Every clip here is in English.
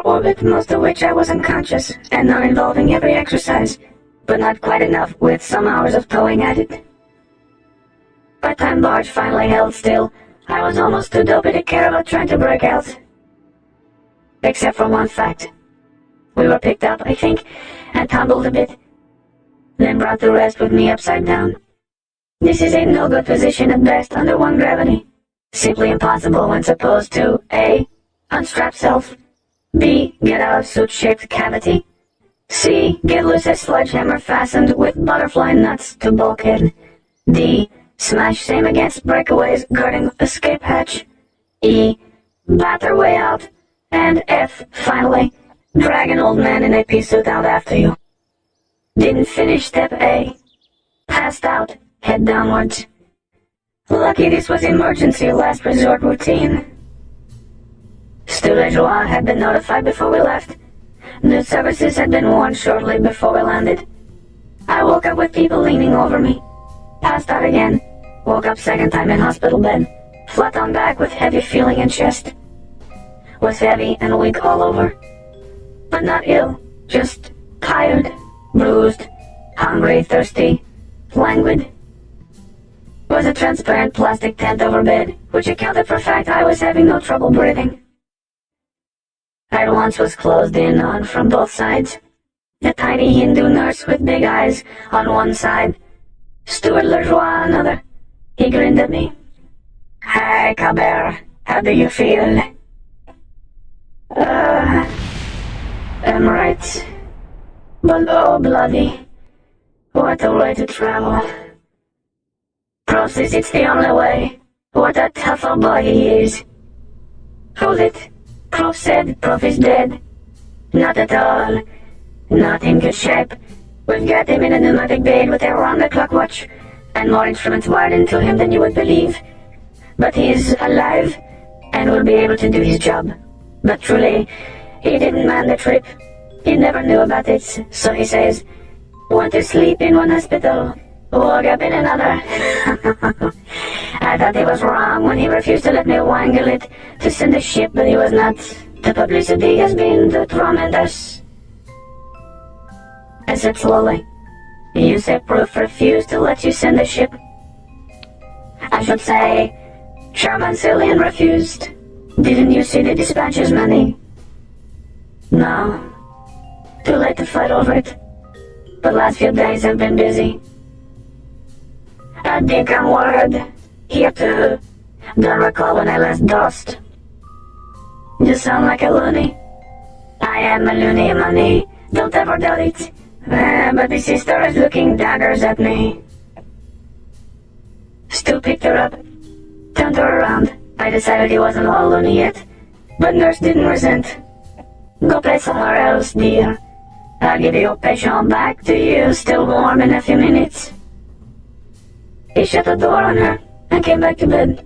for orbit, most of which I was unconscious, and not involving every exercise, but not quite enough with some hours of towing at it. By the time barge finally held still, I was almost too dopey to care about trying to break out. Except for one fact. We were picked up, I think, and tumbled a bit, then brought to rest with me upside down. This is a no-good position at best under one gravity. Simply impossible when supposed to A. Unstrap self, B. Get out of suit-shaped cavity, C. Get loose a sledgehammer fastened with butterfly nuts to bulkhead, D. Smash same against breakaways guarding escape hatch, E. Batter way out, and F. Finally, drag an old man in a pea suit out after you. Didn't finish step A. Passed out, head downwards. Lucky this was emergency last resort routine. Steward had been notified before we left. News services had been warned shortly before we landed. I woke up with people leaning over me. Passed out again. Woke up second time in hospital bed. Flat on back with heavy feeling in chest. Was heavy and weak all over. But not ill. Just tired, bruised, hungry, thirsty, languid. Was a transparent plastic tent over bed, which accounted for the fact I was having no trouble breathing. I at once was closed in on from both sides. A tiny Hindu nurse with big eyes on one side, Steward Lejoie another. He grinned at me. "Hi, Caber. How do you feel?" I'm right. But oh, bloody. What a way to travel. Prof says it's the only way. What a tough old boy he is. Hold it. Prof said Prof is dead. Not at all. Not in good shape. We've got him in a pneumatic bed with a round-the-clock watch, and more instruments wired into him than you would believe. But he's alive, and will be able to do his job. But truly, he didn't man the trip. He never knew about it, so he says, went to sleep in one hospital, woke up in another. I thought he was wrong when he refused to let me wangle it to send the ship, but he was not. The publicity has been tremendous. I said slowly, you say Proof refused to let you send the ship? I should say, Chairman Cillian refused. Didn't you see the dispatches, Manny? No. Too late to fight over it. But last few days have been busy. I think I'm worried. Here too. Don't recall when I last dosed. You sound like a loony. I am a loony, Manny. Don't ever doubt it. But the sister is looking daggers at me. Stu picked her up. Turned her around. I decided he wasn't all loony yet. But nurse didn't resent. Go play somewhere else, dear. I'll give your patient back to you, still warm in a few minutes. He shut the door on her and came back to bed.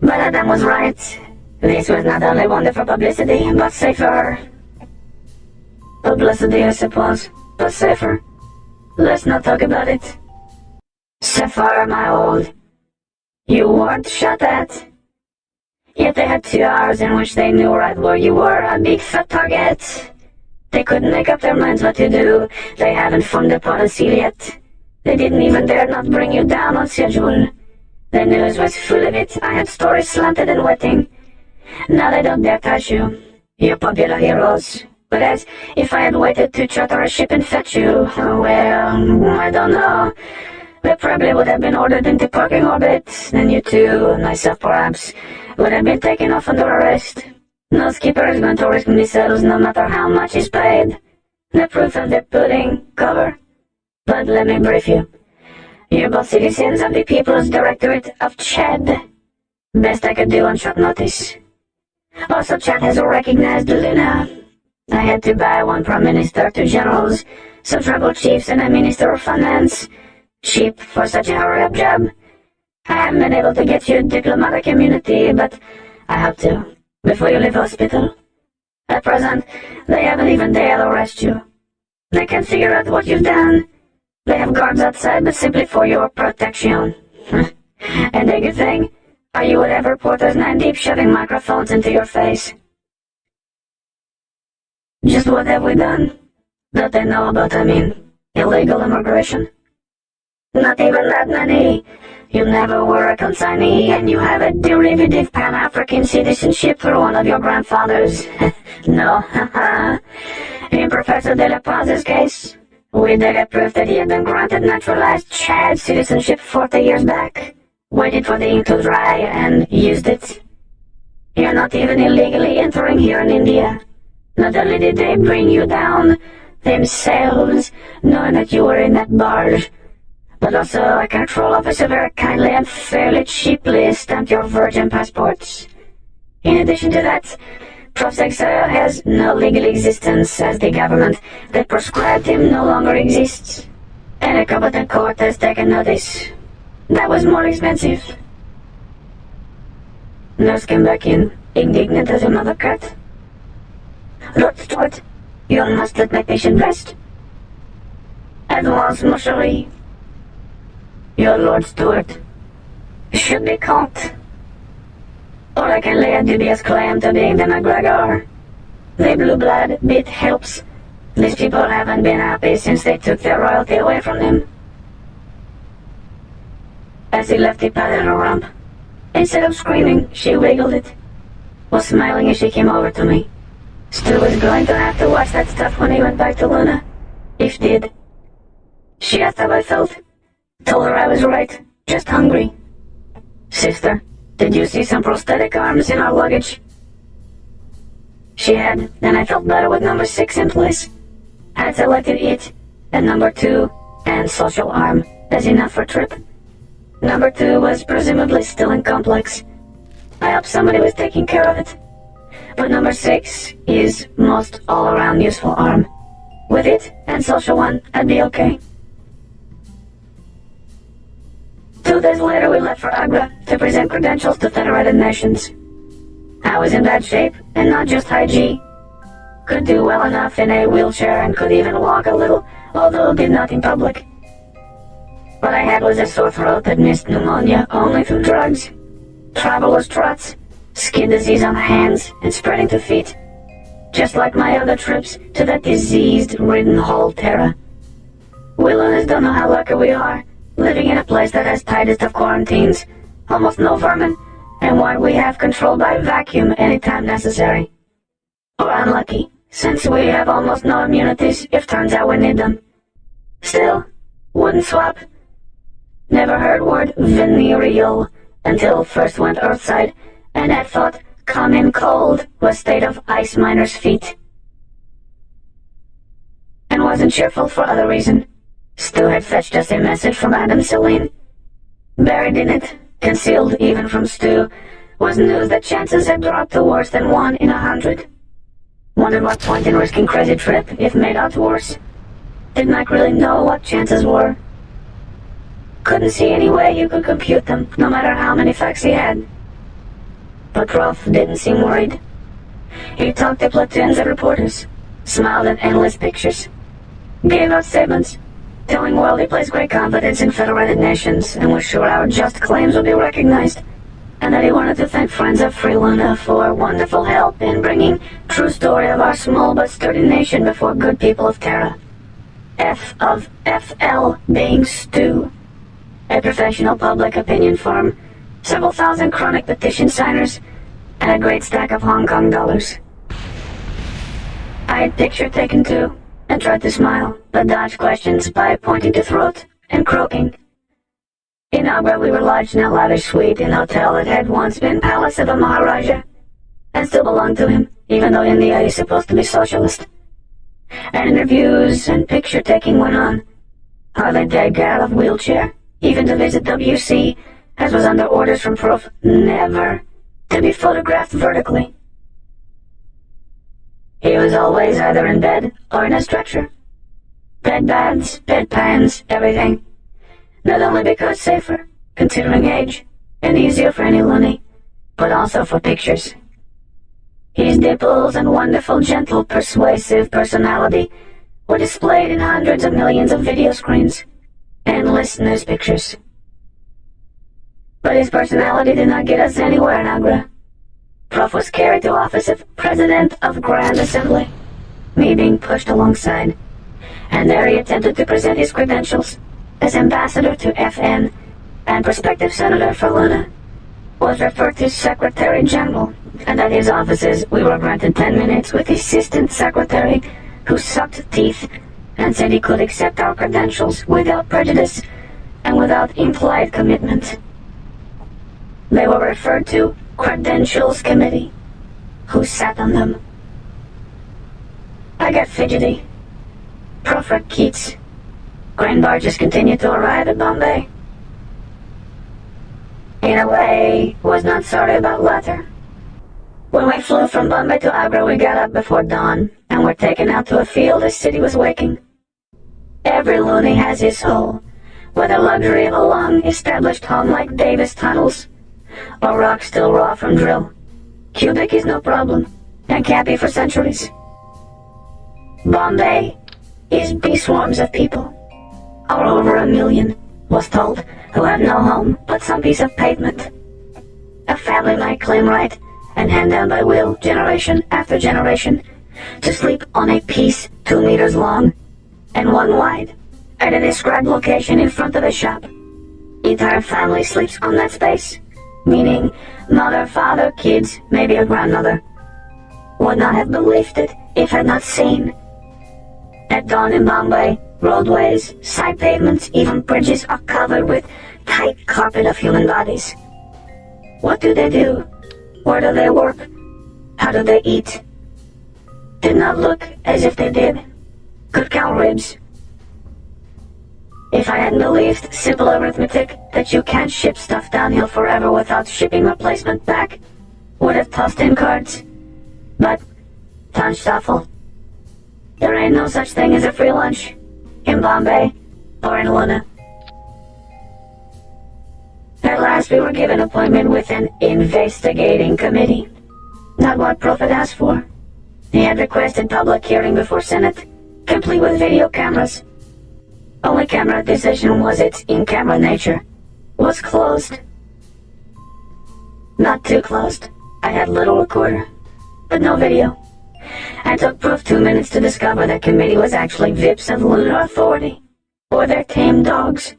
But Adam was right. This was not only wonderful publicity, but safer. Publicity, I suppose, but safer. Let's not talk about it. Sapphire, my old. You weren't shot at. Yet they had 2 hours in which they knew right where you were, a big fat target. They couldn't make up their minds what to do. They haven't formed a policy yet. They didn't even dare not bring you down on schedule. The news was full of it. I had stories slanted and wetting. Now they don't dare touch you. You're popular heroes. Whereas, if I had waited to charter a ship and fetch you, well, I don't know. They probably would have been ordered into parking orbit. Then you two, and myself perhaps, would have been taken off under arrest. No skipper is going to risk missiles no matter how much is paid. The proof of the pudding, cover. But let me brief you. You're both citizens of the People's Directorate of Chad. Best I could do on short notice. Also, Chad has recognized Luna. I had to buy one Prime Minister, 2 generals, some tribal chiefs, and a Minister of Finance. Cheap for such a hurry-up job. I haven't been able to get you diplomatic immunity, but I hope to, before you leave hospital. At present, they haven't even dared arrest you. They can't figure out what you've done. They have guards outside, but simply for your protection. And a good thing, or you would have reporters 9 deep shoving microphones into your face. Just what have we done that they know about, illegal immigration? Not even that many. You never were a consignee, and you have a derivative Pan-African citizenship through one of your grandfathers. No, in Professor De La Paz's case, we did get proof that he had been granted naturalized Chad citizenship 40 years back, waited for the ink to dry, and used it. You're not even illegally entering here in India. Not only did they bring you down themselves, knowing that you were in that barge, but also a control officer very kindly and fairly cheaply stamped your virgin passports. In addition to that, Prof. Exile has no legal existence, as the government that prescribed him no longer exists, and a competent court has taken notice. That was more expensive. Nurse came back in, indignant as a mother cat. Lord Stuart, you must let my patient rest. At once, mon chéri. Your Lord Stuart should be caught, or I can lay a dubious claim to being the McGregor. The blue blood bit helps. These people haven't been happy since they took their royalty away from them. As he left, he patted her rump. Instead of screaming, she wiggled it, was smiling as she came over to me. Stu was going to have to watch that stuff when he went back to Luna, if did. She asked how I felt. Told her I was right, just hungry. Sister, did you see some prosthetic arms in our luggage? She had, and I felt better with number 6 in place. I had selected it, and number 2, and social arm, as enough for trip. Number 2 was presumably still in complex. I hope somebody was taking care of it. But number 6 is most all-around useful arm. With it, and social one, I'd be okay. 2 days later, we left for Agra to present credentials to Federated Nations. I was in bad shape, and not just high G. Could do well enough in a wheelchair and could even walk a little, although did not in public. What I had was a sore throat that missed pneumonia only through drugs. Traveler's trots, skin disease on the hands and spreading to feet. Just like my other trips to that disease-ridden whole Terra. We Lunas don't know how lucky we are, living in a place that has tightest of quarantines, almost no vermin, and one we have controlled by vacuum anytime necessary. Or unlucky, since we have almost no immunities if turns out we need them. Still, wouldn't swap. Never heard word venereal until first went earthside, and had thought common cold was state of ice miner's feet. And wasn't cheerful for other reason. Stu had fetched us a message from Adam Celine. Buried in it, concealed even from Stu, was news that chances had dropped to worse than 1 in 100. Wondered what point in risking crazy trip if made out worse. Did Mike really know what chances were? Couldn't see any way you could compute them, no matter how many facts he had. But Prof didn't seem worried. He talked to platoons of reporters, smiled at endless pictures, gave out statements, telling world he placed great confidence in Federated Nations and was sure our just claims would be recognized, and that he wanted to thank friends of Free Luna for wonderful help in bringing true story of our small but sturdy nation before good people of Terra. F of FL being Stu, a professional public opinion firm, several thousand chronic petition signers, and a great stack of Hong Kong dollars. I had picture taken too, and tried to smile, but dodged questions by pointing to throat and croaking. In Agra we were lodged in a lavish suite in a hotel that had once been palace of a Maharaja, and still belonged to him, even though India is supposed to be socialist. And interviews and picture taking went on. Hardly dared get out of wheelchair, even to visit WC, as was under orders from Prof never to be photographed vertically. He was always either in bed or in a stretcher. Bed baths, bed pans, everything. Not only because safer, considering age, and easier for any loony, but also for pictures. His dimples and wonderful, gentle, persuasive personality were displayed in hundreds of millions of video screens, endless news pictures. But his personality did not get us anywhere in Agra. Prof was carried to office of President of Grand Assembly, me being pushed alongside, and there he attempted to present his credentials as ambassador to FN and prospective senator for Luna, was referred to Secretary General, and at his offices we were granted 10 minutes with the Assistant Secretary, who sucked teeth and said he could accept our credentials without prejudice and without implied commitment. They were referred to Credentials Committee, who sat on them. I got fidgety. Prophet Keats. Grain barges continued to arrive at Bombay. In a way, was not sorry about latter. When we flew from Bombay to Agra, we got up before dawn and were taken out to a field the city was waking. Every loony has his hole, whether luxury of a long-established home like Davis tunnels, or rock still raw from drill. Cubic is no problem, and can't be for centuries. Bombay is bee-swarms of people, or over 1 million, was told, who have no home but some piece of pavement. A family might claim right, and hand down by will, generation after generation, to sleep on a piece 2 meters long and 1 wide, at a described location in front of a shop. Entire family sleeps on that space, meaning mother, father, kids, maybe a grandmother. Would not have believed it if had not seen. At dawn in Bombay, roadways, side pavements, even bridges are covered with tight carpet of human bodies. What do they do? Where do they work? How do they eat? Did not look as if they did. Could count ribs. If I hadn't believed simple arithmetic that you can't ship stuff downhill forever without shipping replacement back, would have tossed in cards. But, Tanstaffel. There ain't no such thing as a free lunch, in Bombay, or in Luna. At last we were given appointment with an investigating committee. Not what Prophet asked for. He had requested public hearing before Senate, complete with video cameras. Only camera decision was its in-camera nature. Was closed. Not too closed. I had little recorder, but no video. I took proof 2 minutes to discover that committee was actually VIPs of Lunar Authority, or their tame dogs.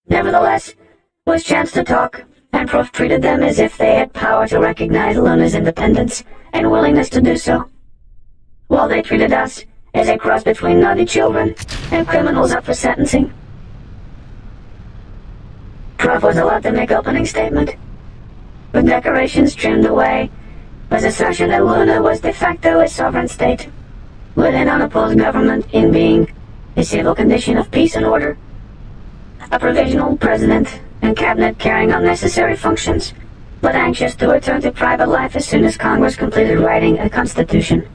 Nevertheless, was chance to talk, and Proof treated them as if they had power to recognize Luna's independence and willingness to do so, while they treated us as a cross between naughty children and criminals up for sentencing. Proof was allowed to make opening statement. With decorations trimmed away, was assertion that Luna was de facto a sovereign state, with an unopposed government in being, a civil condition of peace and order, a provisional president and cabinet carrying on necessary functions, but anxious to return to private life as soon as Congress completed writing a constitution,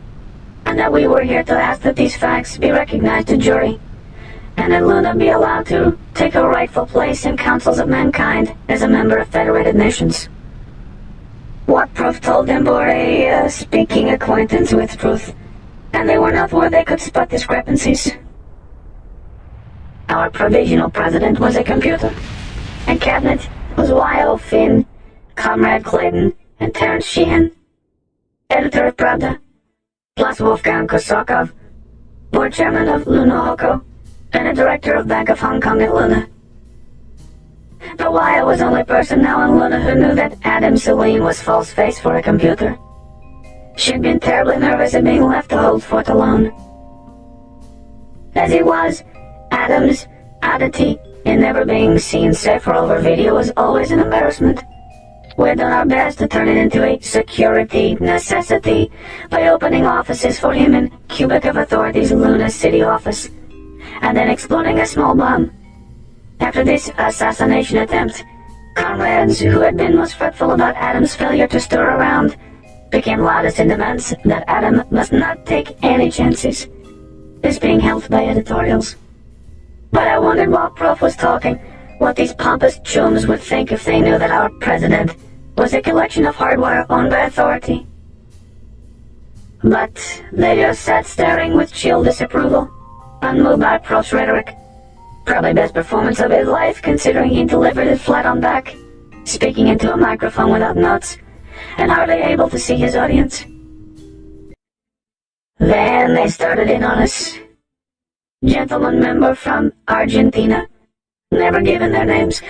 and that we were here to ask that these facts be recognized to jury, and that Luna be allowed to take her rightful place in councils of mankind as a member of federated nations. What Proof told them bore a speaking acquaintance with truth, and they were not where they could spot discrepancies. Our provisional president was a computer, and cabinet was Y.O. Finn, Comrade Clayton, and Terence Sheehan, editor of Pravda, plus Wolfgang Kosakov, board chairman of Luna Hoko, and a director of Bank of Hong Kong at Luna. But Y.O. was the only person now in Luna who knew that Adam Celine was false face for a computer. She'd been terribly nervous at being left to hold forth alone. As it was, Adam's oddity in never being seen safe or over video was always an embarrassment. We had done our best to turn it into a security necessity by opening offices for him in Cubic of Authority's Luna City office, and then exploding a small bomb. After this assassination attempt, comrades who had been most fretful about Adam's failure to stir around became loudest in demands that Adam must not take any chances. This being helped by editorials. But I wondered while Prof was talking what these pompous chums would think if they knew that our president was a collection of hardware owned by authority. But they just sat staring with chill disapproval, unmoved by Prof's rhetoric. Probably best performance of his life, considering he delivered it flat on back, speaking into a microphone without notes, and hardly able to see his audience. Then they started in on us. Gentleman member from Argentina. Never given their names.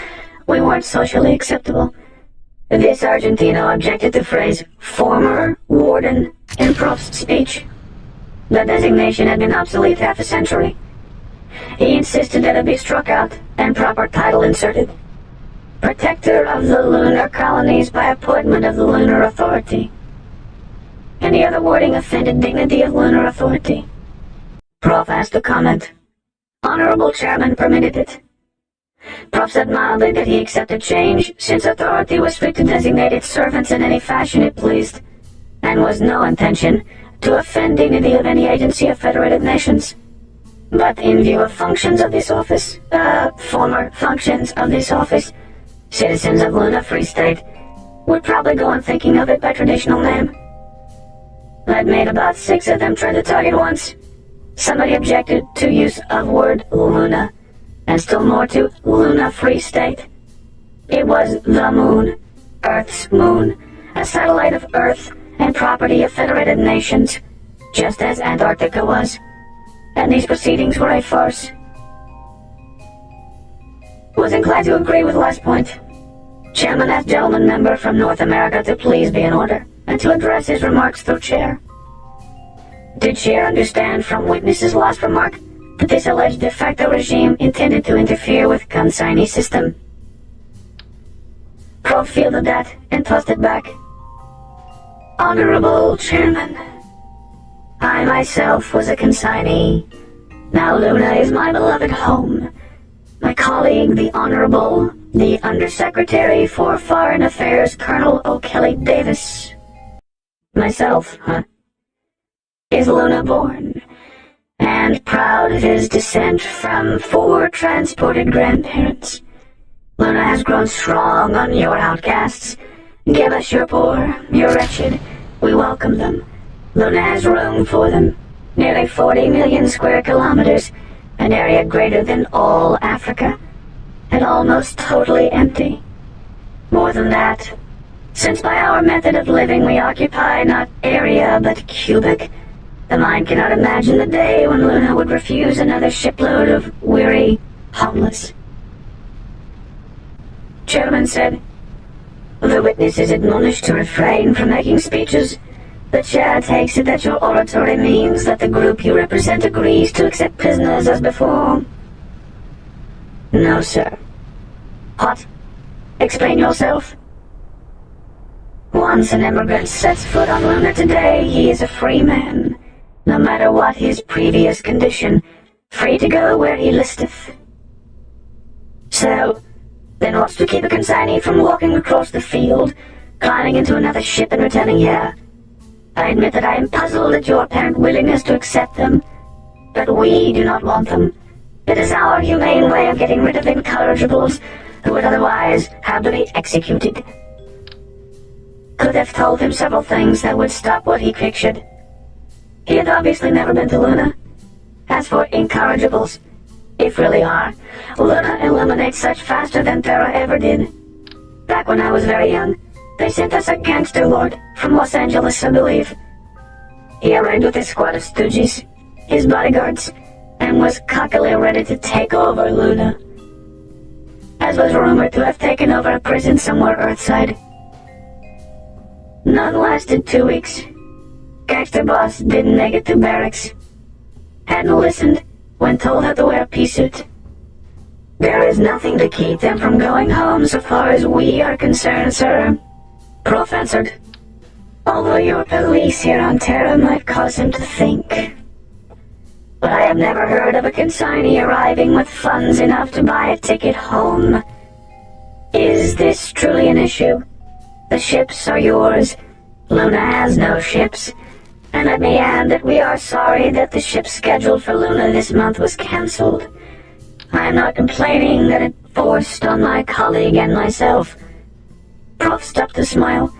We weren't socially acceptable. This Argentino objected to phrase former warden in Prof's speech. The designation had been obsolete half a century. He insisted that it be struck out and proper title inserted. Protector of the lunar colonies by appointment of the Lunar Authority. Any other wording offended dignity of Lunar Authority. Prof asked to comment. Honorable Chairman permitted it. Prof said mildly that he accepted change, since authority was free to designate its servants in any fashion it pleased, and was no intention to offend dignity of any agency of federated nations. But in view of functions of this office, former functions of this office, citizens of Luna Free State would probably go on thinking of it by traditional name. I'd made about 6 of them try to target once. Somebody objected to use of word Luna, and still more to Luna Free State. It was the moon, Earth's moon, a satellite of Earth and property of federated nations, just as Antarctica was. And these proceedings were a farce. Was inclined to agree with last point. Chairman asked gentleman member from North America to please be in order, and to address his remarks through chair. Did chair understand from witness's last remark that this alleged de facto regime intended to interfere with consignee system? Prof fielded that and tossed it back. Honorable Chairman, I myself was a consignee. Now Luna is my beloved home. My colleague, the Honorable, the Undersecretary for Foreign Affairs, Colonel O'Kelly Davis. Myself, is Luna born, and proud of his descent from 4 transported grandparents. Luna has grown strong on your outcasts. Give us your poor, your wretched. We welcome them. Luna has room for them. Nearly 40 million square kilometers, an area greater than all Africa, and almost totally empty. More than that, since by our method of living we occupy not area but cubic, the mind cannot imagine the day when Luna would refuse another shipload of weary homeless. Chairman said, the witness is admonished to refrain from making speeches. The chair takes it that your oratory means that the group you represent agrees to accept prisoners as before. No, sir. What? Explain yourself. Once an immigrant sets foot on Luna today, he is a free man, no matter what his previous condition, free to go where he listeth. So, then what's to keep a consignee from walking across the field, climbing into another ship and returning here? I admit that I am puzzled at your apparent willingness to accept them, but we do not want them. It is our humane way of getting rid of incorrigibles who would otherwise have to be executed. Could have told him several things that would stop what he pictured. He had obviously never been to Luna. As for incorrigibles, if really are, Luna eliminates such faster than Terra ever did. Back when I was very young, they sent us a gangster lord from Los Angeles, I believe. He arrived with his squad of stooges, his bodyguards, and was cockily ready to take over Luna, as was rumored to have taken over a prison somewhere earthside. None lasted 2 weeks. Gangster boss didn't make it to barracks. Hadn't listened when told how to wear a pea suit. There is nothing to keep them from going home so far as we are concerned, sir. Prof answered, although your police here on Terra might cause him to think. But I have never heard of a consignee arriving with funds enough to buy a ticket home. Is this truly an issue? The ships are yours. Luna has no ships. And let me add that we are sorry that the ship scheduled for Luna this month was cancelled. I am not complaining that it forced on my colleague and myself. Prof stopped to smile.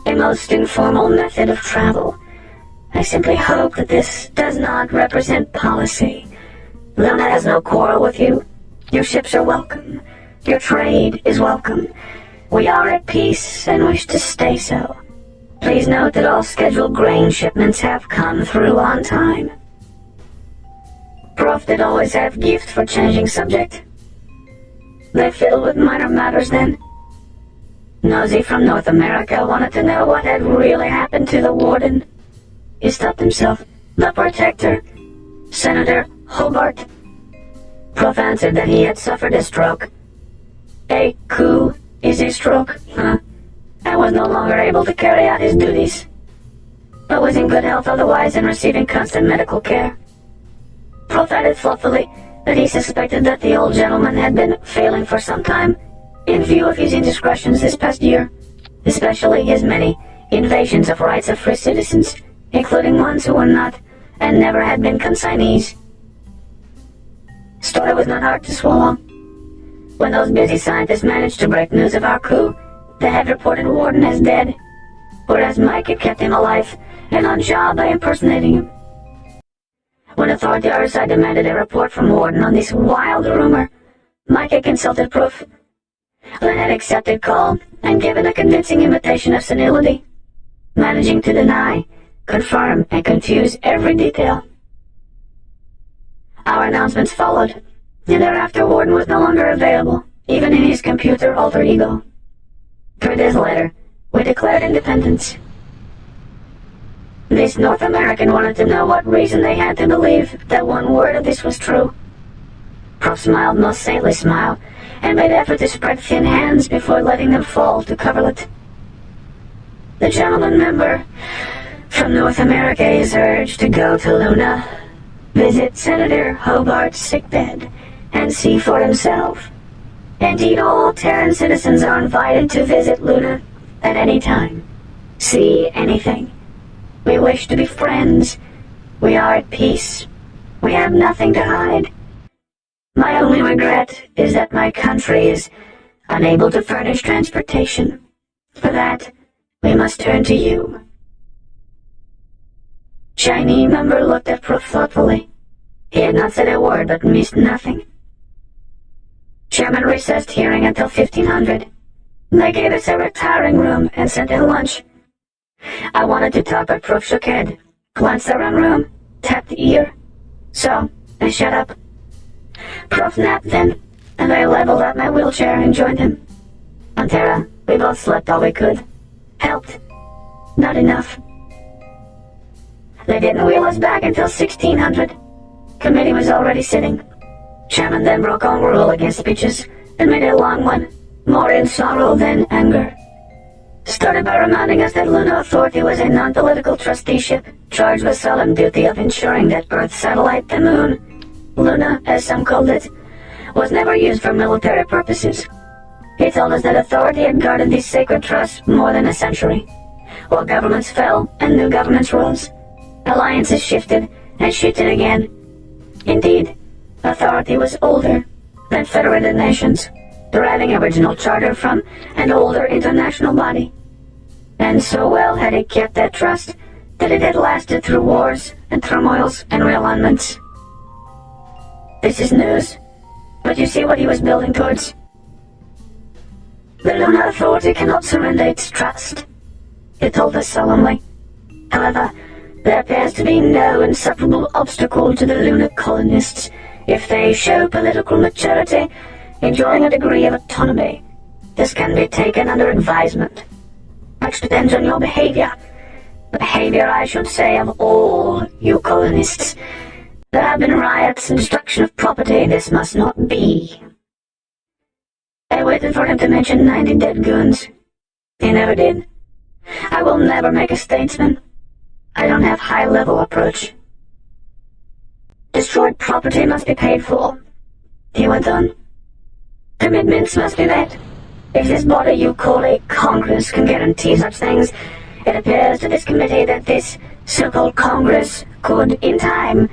A most informal method of travel. I simply hope that this does not represent policy. Luna has no quarrel with you. Your ships are welcome. Your trade is welcome. We are at peace and wish to stay so. Please note that all scheduled grain shipments have come through on time. Prof did always have gift for changing subject. They fiddled with minor matters then. Nosy from North America wanted to know what had really happened to the warden. He stopped himself. The protector, Senator Hobart. Prof answered that he had suffered a stroke. A coup is a stroke, huh? And was no longer able to carry out his duties, but was in good health otherwise and receiving constant medical care. Prof added thoughtfully that he suspected that the old gentleman had been failing for some time in view of his indiscretions this past year, especially his many invasions of rights of free citizens, including ones who were not and never had been consignees. Story was not hard to swallow. When those busy scientists managed to break news of our coup, they had reported Warden as dead, whereas Mike had kept him alive and on job by impersonating him. When authority RSI demanded a report from Warden on this wild rumor, Mike had consulted Proof. Len had accepted call and given a convincing imitation of senility, managing to deny, confirm, and confuse every detail. Our announcements followed, and thereafter Warden was no longer available, even in his computer alter ego. 3 days later, we declared independence. This North American wanted to know what reason they had to believe that one word of this was true. Prof smiled most saintly smile, and made effort to spread thin hands before letting them fall to coverlet. The gentleman member from North America is urged to go to Luna, visit Senator Hobart's sickbed, and see for himself. Indeed, all Terran citizens are invited to visit Luna at any time. See anything. We wish to be friends. We are at peace. We have nothing to hide. My only regret is that my country is unable to furnish transportation. For that, we must turn to you. Chinese member looked at Proof thoughtfully. He had not said a word but missed nothing. Chairman recessed hearing until 1500. They gave us a retiring room and sent in lunch. I wanted to talk, but Proof shook head, glanced around room, tapped ear. So, I shut up. Proof napped then, and I leveled out my wheelchair and joined him. On Terra, we both slept all we could. Helped. Not enough. They didn't wheel us back until 1600. Committee was already sitting. Chairman then broke on rule against speeches and made a long one, more in sorrow than anger. Started by reminding us that Luna Authority was a non-political trusteeship charged with solemn duty of ensuring that Earth's satellite, the Moon, Luna, as some called it, was never used for military purposes. He told us that Authority had guarded this sacred trust more than a century. While governments fell and new governments rose, alliances shifted and shifted again. Indeed, Authority was older than Federated Nations, deriving original charter from an older international body. And so well had it kept that trust that it had lasted through wars and turmoils and realignments. This is news, but you see what he was building towards. The Luna Authority cannot surrender its trust, he told us solemnly. However, there appears to be no insuperable obstacle to the Luna colonists if they show political maturity, enjoying a degree of autonomy. This can be taken under advisement. Much depends on your behavior. The behavior, I should say, of all you colonists. There have been riots and destruction of property. This must not be. I waited for him to mention 90 dead goons. He never did. I will never make a statesman. I don't have high-level approach. Destroyed property must be paid for, he went on. Commitments must be met. If this body you call a Congress can guarantee such things, it appears to this committee that this so-called Congress could, in time,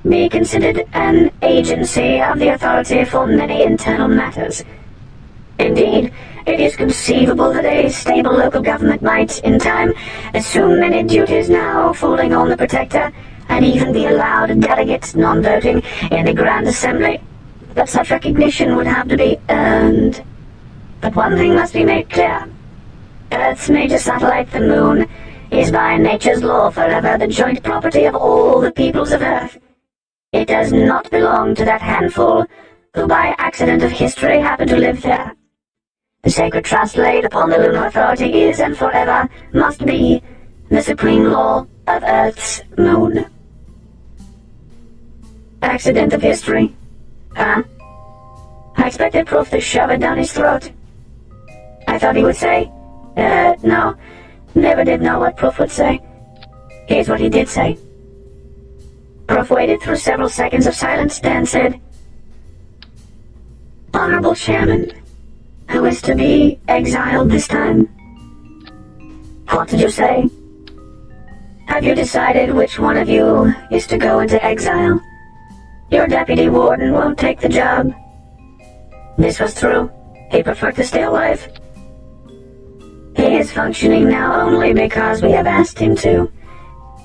be considered an agency of the Authority for many internal matters. Indeed, it is conceivable that a stable local government might, in time, assume many duties now falling on the Protector, and even be allowed delegates non-voting in the Grand Assembly. But such recognition would have to be earned. But one thing must be made clear. Earth's major satellite, the Moon, is by nature's law forever the joint property of all the peoples of Earth. It does not belong to that handful who by accident of history happen to live there. The sacred trust laid upon the lunar authority is and forever must be the supreme law of Earth's moon. Accident of history? Huh? I expected Proof to shove it down his throat. I thought he would say, no, never did know what Proof would say. Here's what he did say. Proof waited through several seconds of silence, then said, Honorable Chairman, who is to be exiled this time? What did you say? Have you decided which one of you is to go into exile? Your deputy warden won't take the job. This was true. He preferred to stay alive. He is functioning now only because we have asked him to.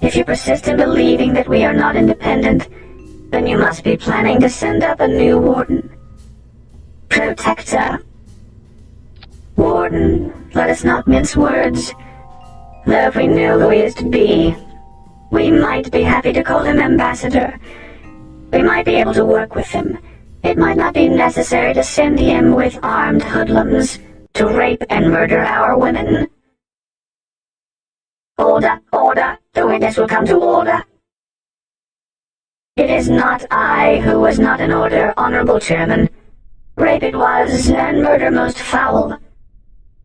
If you persist in believing that we are not independent, then you must be planning to send up a new warden. Protector. Warden, let us not mince words. Though if we knew who he is to be, we might be happy to call him ambassador. We might be able to work with him. It might not be necessary to send him with armed hoodlums to rape and murder our women. Order, order, the witness will come to order. It is not I who was not in order, Honorable Chairman. Rape it was, and murder most foul.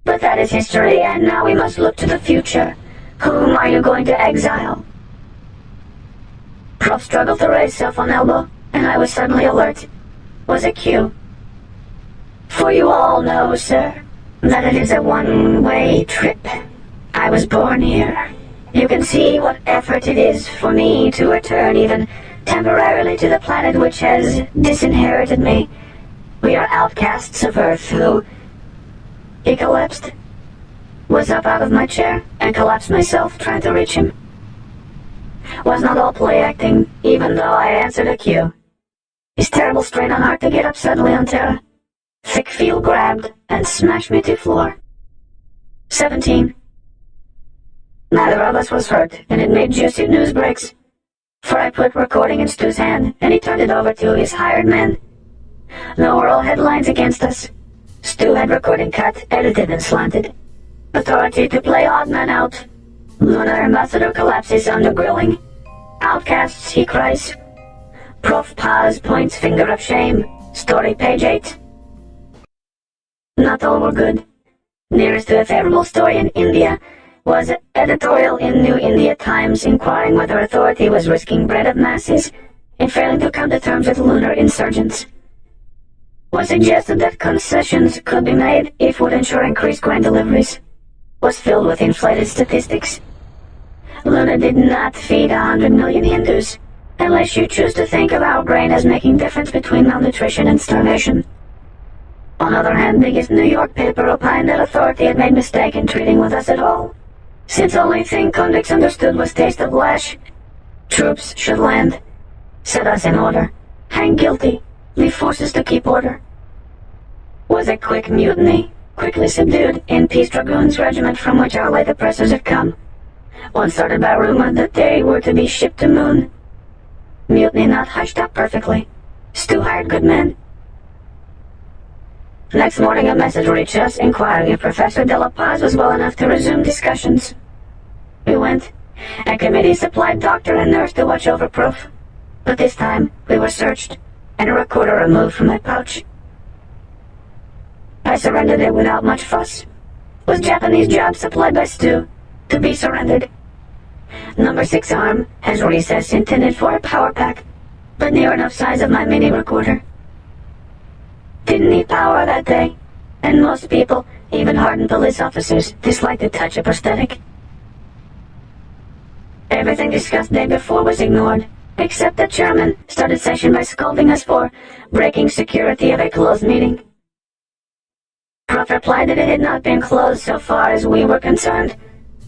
But that is history, and now we must look to the future. Whom are you going to exile? Prof struggled to raise self on elbow, and I was suddenly alert. Was it cue? For you all know, sir, that it is a one-way trip. I was born here. You can see what effort it is for me to return even temporarily to the planet which has disinherited me. We are outcasts of Earth who... He collapsed. Was up out of my chair and collapsed myself, trying to reach him. Was not all play acting, even though I answered a cue. His terrible strain on heart to get up suddenly on terror. Thick feel grabbed and smashed me to floor. 17. Neither of us was hurt, and it made juicy news breaks. For I put recording in Stu's hand, and he turned it over to his hired man. No oral headlines against us. Stu had recording cut, edited and slanted. Authority to play odd man out. Lunar ambassador collapses under grilling. Outcasts, he cries. Prof Paz points finger of shame. Story page 8. Not all were good. Nearest to a favorable story in India was an editorial in New India Times inquiring whether authority was risking bread of masses in failing to come to terms with lunar insurgents. Was suggested that concessions could be made if would ensure increased grain deliveries. Was filled with inflated statistics. Luna did not feed 100 million Hindus, unless you choose to think of our grain as making difference between malnutrition and starvation. On the other hand, biggest New York paper opined that authority had made mistake in treating with us at all, since only thing convicts understood was taste of lash. Troops should land, set us in order, hang guilty, leave forces to keep order. Was a quick mutiny, quickly subdued in Peace Dragoons regiment from which our late oppressors had come. One started by rumor that they were to be shipped to moon. Mutiny not hushed up perfectly. Stu hired good men. Next morning a message reached us inquiring if Professor De La Paz was well enough to resume discussions. We went. A committee supplied doctor and nurse to watch over Prof. But this time we were searched, and a recorder removed from my pouch. I surrendered it without much fuss. Was Japanese job supplied by Stu, to be surrendered. Number 6 arm has recess intended for a power pack, but near enough size of my mini recorder. Didn't need power that day, and most people, even hardened police officers, disliked to touch a prosthetic. Everything discussed day before was ignored, except the chairman started session by scolding us for breaking security of a closed meeting. Prof replied that it had not been closed so far as we were concerned,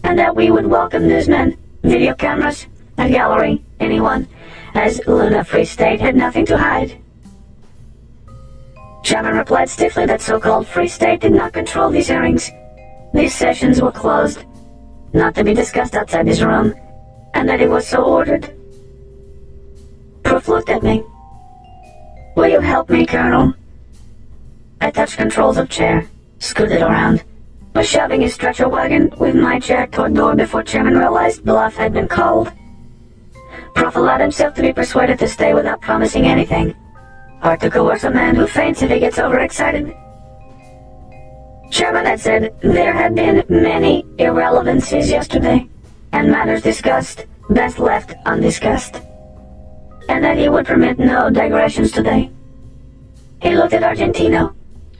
and that we would welcome newsmen, video cameras, a gallery, anyone, as Luna Free State had nothing to hide. Chairman replied stiffly that so-called Free State did not control these hearings. These sessions were closed. not to be discussed outside this room, and that it was so ordered. Proof looked at me. Will you help me, Colonel? I touched controls of chair, scooted around, was shoving his stretcher wagon with my chair toward door before Chairman realized bluff had been called. Prof allowed himself to be persuaded to stay without promising anything, or to coerce a man who faints if he gets overexcited. Chairman had said there had been many irrelevancies yesterday, and matters discussed best left undiscussed, and that he would permit no digressions today. He looked at Argentino,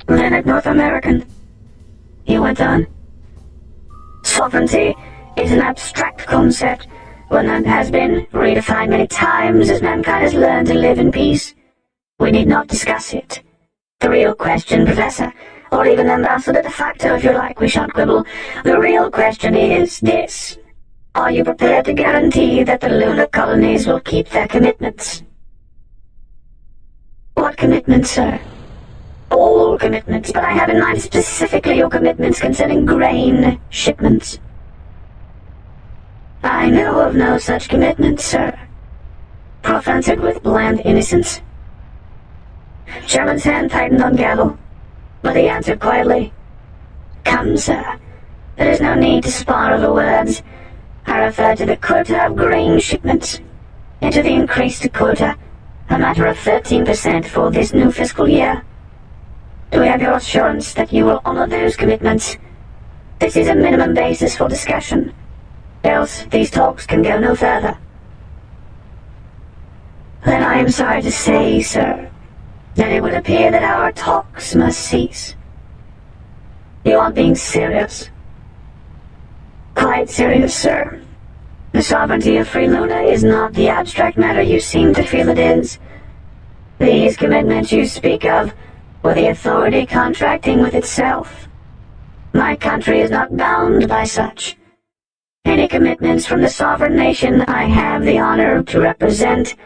then at North American. He went on. Sovereignty is an abstract concept, one that has been redefined many times as mankind has learned to live in peace. We need not discuss it. The real question, Professor, or even Ambassador de facto if you like, we shan't quibble. The real question is this. Are you prepared to guarantee that the lunar colonies will keep their commitments? What commitments, sir? All commitments, but I have in mind specifically your commitments concerning grain shipments. I know of no such commitments, sir. Prof answered with bland innocence. Chairman's hand tightened on gavel, but he answered quietly. Come, sir. There is no need to spar over words. I refer to the quota of grain shipments, and to the increased quota, a matter of 13% for this new fiscal year. Do we have your assurance that you will honor those commitments? This is a minimum basis for discussion, else these talks can go no further. Then I am sorry to say, sir, that it would appear that our talks must cease. You are being serious. Quite serious, sir. The sovereignty of Free Luna is not the abstract matter you seem to feel it is. These commitments you speak of were the authority contracting with itself. My country is not bound by such. Any commitments from the sovereign nation I have the honor to represent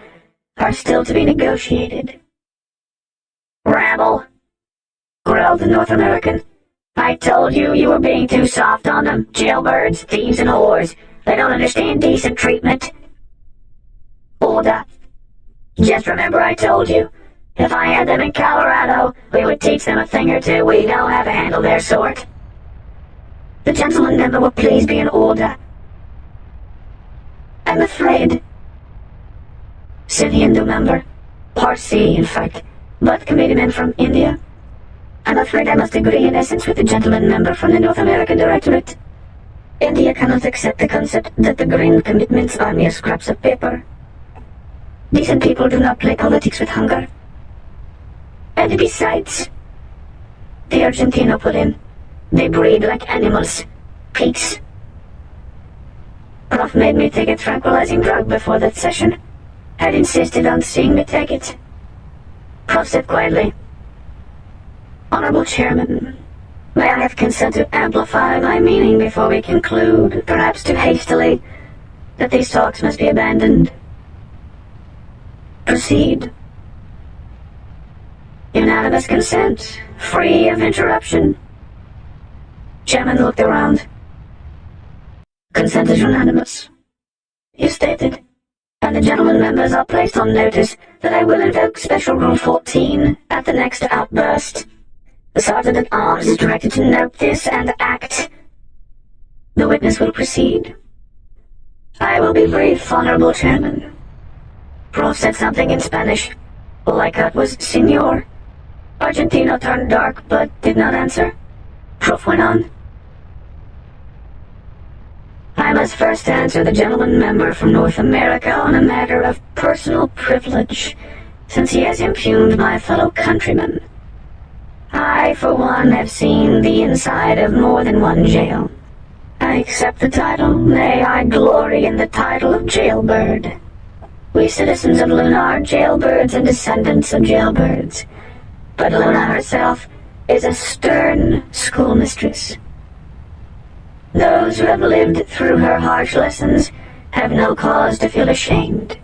are still to be negotiated. Rabble, growled the North American. I told you you were being too soft on them. Jailbirds, thieves, and whores. They don't understand decent treatment. Order. Just remember I told you. If I had them in Colorado, we would teach them a thing or two. We know how to handle their sort. The gentleman member will please be in order. I'm afraid, said the Hindu member, Parsi in fact, but committeeman from India. I'm afraid I must agree in essence with the gentleman member from the North American Directorate. India cannot accept the concept that the green commitments are mere scraps of paper. Decent people do not play politics with hunger. And besides, the Argentino put in, they breed like animals. Pigs. Prof made me take a tranquilizing drug before that session. Had insisted on seeing me take it. Prof said quietly, Honorable Chairman, may I have consent to amplify my meaning before we conclude, perhaps too hastily, that these talks must be abandoned. Proceed. Unanimous consent, free of interruption. Chairman looked around. Consent is unanimous, he stated, and the gentlemen members are placed on notice that I will invoke Special Rule 14 at the next outburst. The Sergeant-at-Arms is directed to note this and act. The witness will proceed. I will be brief, Honorable Chairman. Prof said something in Spanish. All I got was Senor. Argentino turned dark but did not answer. Prof went on. I must first answer the gentleman member from North America on a matter of personal privilege, since he has impugned my fellow countrymen. I, for one, have seen the inside of more than one jail. I accept the title, nay, I glory in the title of jailbird. We citizens of Luna are jailbirds and descendants of jailbirds, but Luna herself is a stern schoolmistress. Those who have lived through her harsh lessons have no cause to feel ashamed.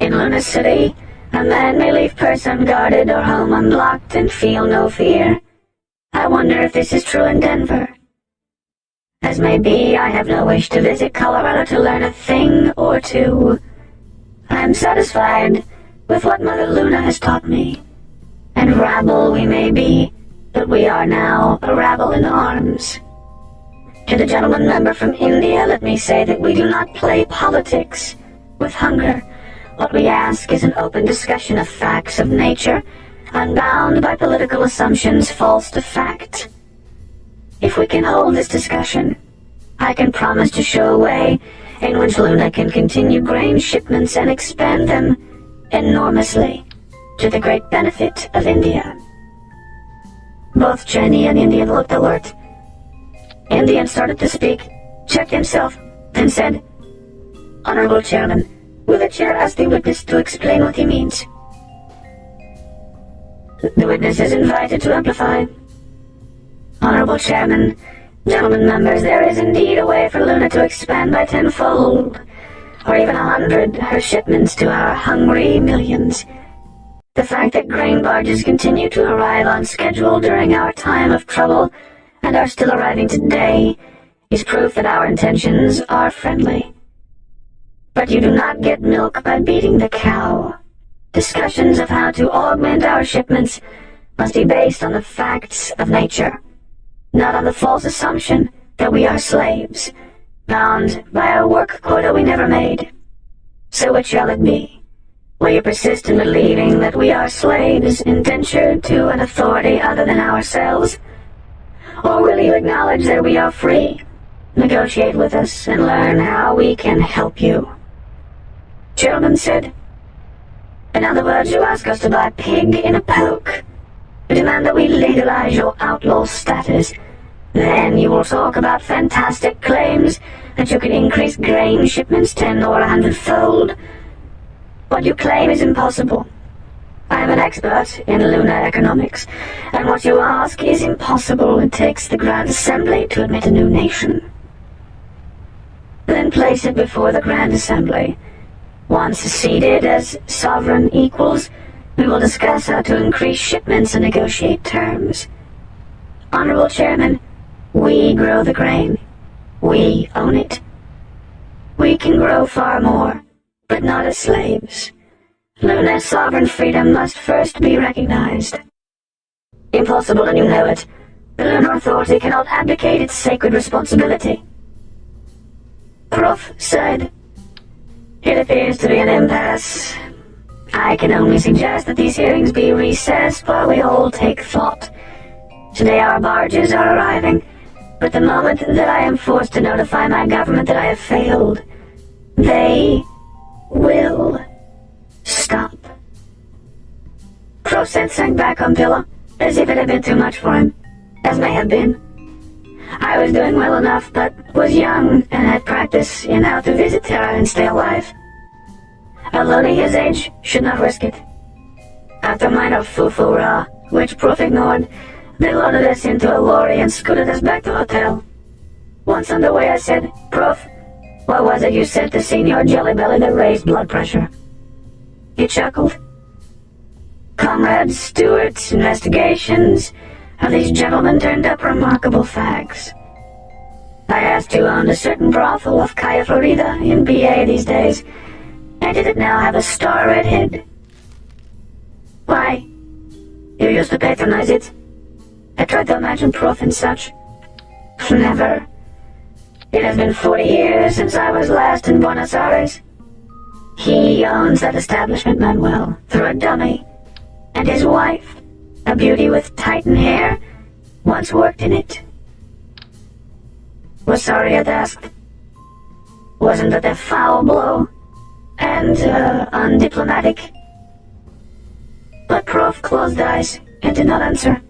In Luna City, a man may leave purse unguarded or home unlocked and feel no fear. I wonder if this is true in Denver. As may be, I have no wish to visit Colorado to learn a thing or two. I am satisfied with what Mother Luna has taught me. And rabble we may be, but we are now a rabble in arms. To the gentleman member from India, let me say that we do not play politics with hunger. What we ask is an open discussion of facts of nature, unbound by political assumptions false to fact. If we can hold this discussion, I can promise to show a way in which Luna can continue grain shipments and expand them enormously to the great benefit of India. Both Chinese and Indian looked alert. Indian started to speak, checked himself, then said, "Honorable Chairman, will the chair ask the witness to explain what he means?" The witness is invited to amplify. "Honorable Chairman, gentlemen members, there is indeed a way for Luna to expand by tenfold, or even 100, her shipments to our hungry millions. The fact that grain barges continue to arrive on schedule during our time of trouble and are still arriving today is proof that our intentions are friendly. But you do not get milk by beating the cow. Discussions of how to augment our shipments must be based on the facts of nature, not on the false assumption that we are slaves, bound by a work quota we never made. So what shall it be? Will you persist in believing that we are slaves indentured to an authority other than ourselves? Or will you acknowledge that we are free, negotiate with us, and learn how we can help you?" Chairman said, "In other words, you ask us to buy pig in a poke. You demand that we legalize your outlaw status. Then you will talk about fantastic claims that you can increase grain shipments 10 or 100-fold. What you claim is impossible. I am an expert in lunar economics, and what you ask is impossible. It takes the Grand Assembly to admit a new nation. Then place it before the Grand Assembly. Once seated as sovereign equals, we will discuss how to increase shipments and negotiate terms. Honorable Chairman, we grow the grain. We own it. We can grow far more, but not as slaves. Lunar sovereign freedom must first be recognized. Impossible, and you know it. The Lunar Authority cannot abdicate its sacred responsibility." Prof said, "It appears to be an impasse. I can only suggest that these hearings be recessed while we all take thought. Today our barges are arriving, but the moment that I am forced to notify my government that I have failed, they will stop." Proset sank back on pillow, as if it had been too much for him, as may have been. I was doing well enough, but was young and had practice in how to visit Terra and stay alive. A loony his age should not risk it. After minor foo-foo-rah, which Prof ignored, they loaded us into a lorry and scooted us back to the hotel. Once on the way I said, "Prof, what was it you said to Senior Jellybelly that raised blood pressure?" He chuckled. "Comrade Stewart's investigations of these gentlemen turned up remarkable facts. I asked who owned a certain brothel off Calle Florida in BA these days, and did it now have a star redhead? Why, you used to patronize it?" I tried to imagine Prof and such. "Never. It has been 40 years since I was last in Buenos Aires. He owns that establishment, Manuel, through a dummy, and his wife, a beauty with Titan hair, once worked in it." Was sorry I'd asked. Wasn't that a foul blow? And, undiplomatic? But Prof closed eyes and did not answer.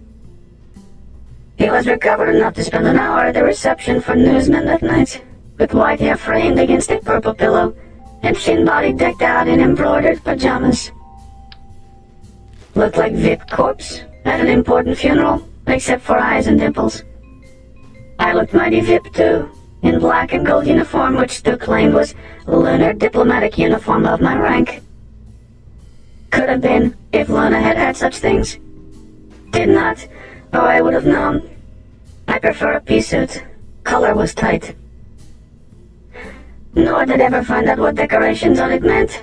He was recovered enough to spend an hour at the reception for newsmen that night, with white hair framed against a purple pillow, and thin body decked out in embroidered pajamas. Looked like VIP corpse at an important funeral, except for eyes and dimples. I looked mighty VIP too, in black and gold uniform, which Stu claimed was lunar diplomatic uniform of my rank. Could have been, if Luna had had such things. Did not, or I would have known. I prefer a pea suit, color was tight. Nor did ever find out what decorations on it meant.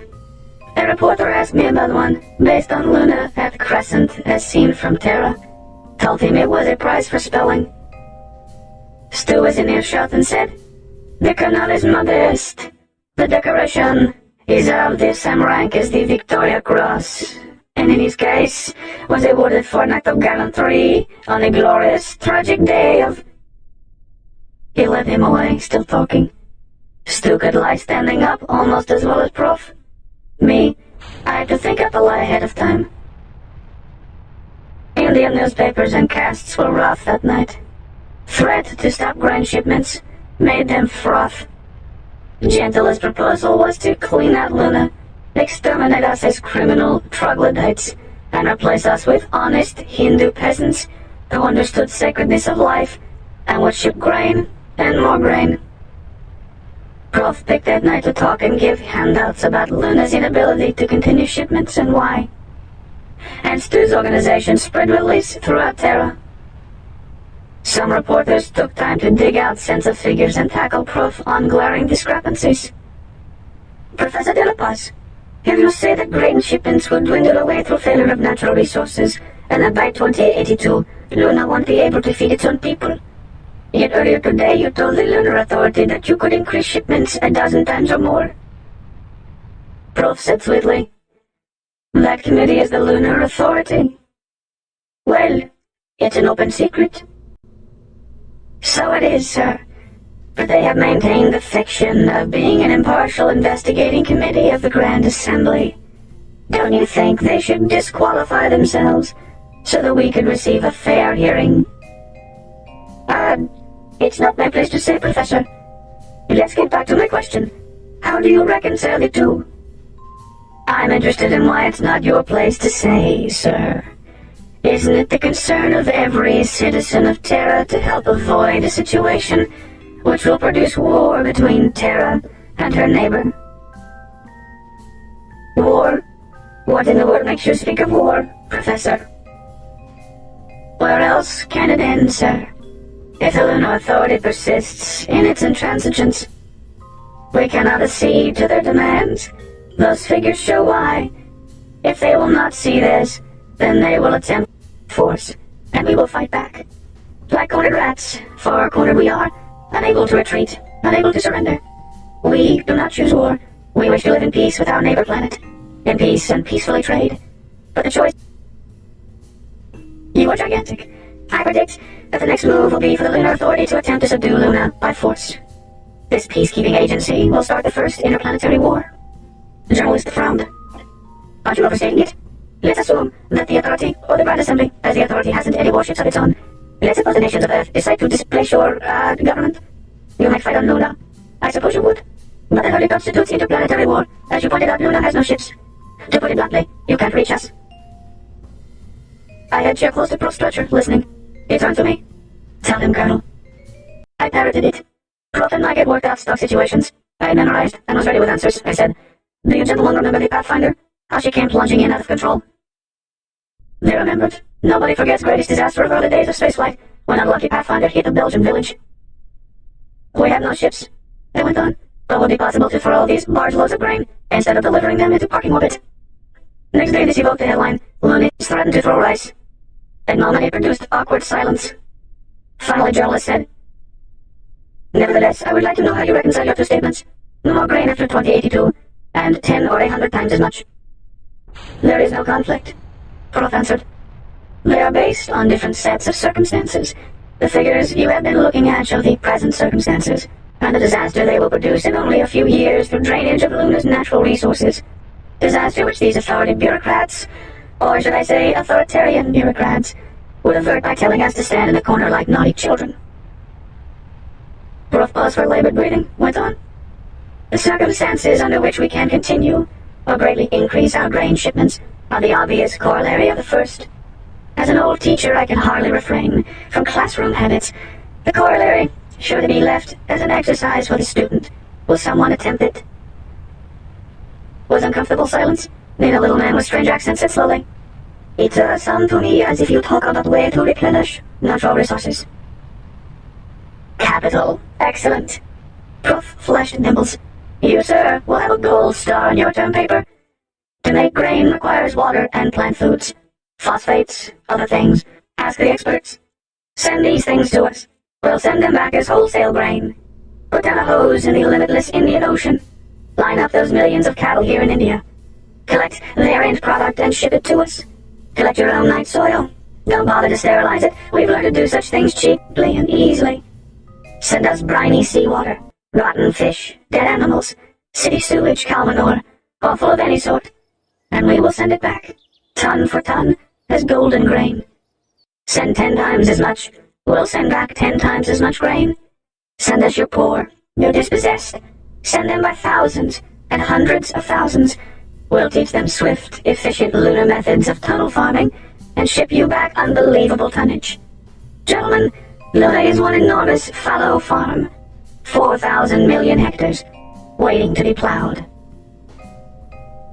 A reporter asked me about one, based on Luna at Crescent as seen from Terra. Told him it was a prize for spelling. Stu was in earshot and said, "The canal is modest. The decoration is of the same rank as the Victoria Cross, and in his case was awarded for an act of gallantry on a glorious, tragic day of—" He led him away, still talking. Stu could lie standing up almost as well as Prof. Me, I had to think up a lie ahead of time. Indian newspapers and casts were rough that night. Threat to stop grain shipments made them froth. Gentile's proposal was to clean out Luna, exterminate us as criminal troglodytes, and replace us with honest Hindu peasants who understood sacredness of life and would ship grain and more grain. Prof picked that night to talk and give handouts about Luna's inability to continue shipments and why. And Stu's organization spread release throughout Terra. Some reporters took time to dig out sets of figures and tackle Prof on glaring discrepancies. "Professor De La Paz, here you say that grain shipments would dwindle away through failure of natural resources, and that by 2082, Luna won't be able to feed its own people. Yet earlier today you told the Lunar Authority that you could increase shipments 12 times or more." Prof said sweetly, "That committee is the Lunar Authority." "Well, it's an open secret." "So it is, sir. But they have maintained the fiction of being an impartial investigating committee of the Grand Assembly. Don't you think they should disqualify themselves so that we could receive a fair hearing?" It's not my place to say, Professor. Let's get back to my question. How do you reconcile the two?" "I'm interested in why it's not your place to say, sir. Isn't it the concern of every citizen of Terra to help avoid a situation which will produce war between Terra and her neighbor?" "War? What in the world makes you speak of war, Professor?" "Where else can it end, sir? If the Lunar Authority persists in its intransigence, we cannot accede to their demands. Those figures show why. If they will not see this, then they will attempt force, and we will fight back. Like cornered rats, far cornered we are, unable to retreat, unable to surrender. We do not choose war. We wish to live in peace with our neighbor planet, in peace and peacefully trade. But the choice... You are gigantic. I predict that the next move will be for the Lunar Authority to attempt to subdue Luna by force. This peacekeeping agency will start the first interplanetary war." The journalist frowned. "Aren't you overstating it? Let's assume that the Authority, or the Grand Assembly, as the Authority hasn't any warships of its own. Let's suppose the nations of Earth decide to displace your, government. You might fight on Luna. I suppose you would. But that hardly constitutes interplanetary war. As you pointed out, Luna has no ships. To put it bluntly, you can't reach us." I had chair close to Prof's stretcher, listening. He turned to me. "Tell him, Colonel." I parroted it. Prof and I had worked out stock situations. I had memorized and was ready with answers. I said, "Do you gentlemen remember the Pathfinder? How she came plunging in out of control?" They remembered. Nobody forgets greatest disaster of early days of spaceflight, when unlucky Pathfinder hit a Belgian village. "We have no ships," they went on, "but would it be possible to throw these large loads of grain instead of delivering them into parking orbit?" Next day this evoked the headline, "Loonies threatened to throw rice." A moment it produced awkward silence. Finally, the journalist said, "Nevertheless, I would like to know how you reconcile your two statements. No more grain after 2082, and 10 or 100 times as much." "There is no conflict," Prof answered. "They are based on different sets of circumstances. The figures you have been looking at show the present circumstances, and the disaster they will produce in only a few years through drainage of Luna's natural resources. Disaster which these authority bureaucrats, or should I say authoritarian bureaucrats, would avert by telling us to stand in the corner like naughty children." Prof paused for labored breathing, went on. "The circumstances under which we can continue or greatly increase our grain shipments are the obvious corollary of the first. As an old teacher, I can hardly refrain from classroom habits. The corollary, sure to be left as an exercise for the student. Will someone attempt it?" Was uncomfortable silence. Then a little man with strange accent said slowly, "It sounds to me as if you talk about way to replenish natural resources." "Cap Capital. Excellent. Prof flashed dimples. You, sir, will have a gold star on your term paper. To make grain requires water and plant foods. Phosphates, other things. Ask the experts. Send these things to us. We'll send them back as wholesale grain. Put down a hose in the limitless Indian Ocean. Line up those millions of cattle here in India. Collect their end product and ship it to us. Collect your own night soil. Don't bother to sterilize it. We've learned to do such things cheaply and easily. Send us briny seawater, rotten fish, dead animals, city sewage, cow manure, offal of any sort. And we will send it back, ton for ton, as golden grain. Send 10 times as much. We'll send back 10 times as much grain. Send us your poor, your dispossessed. Send them by thousands and hundreds of thousands. We'll teach them swift, efficient lunar methods of tunnel farming and ship you back unbelievable tonnage. Gentlemen, Luna is one enormous fallow farm, 4,000 million hectares, waiting to be plowed.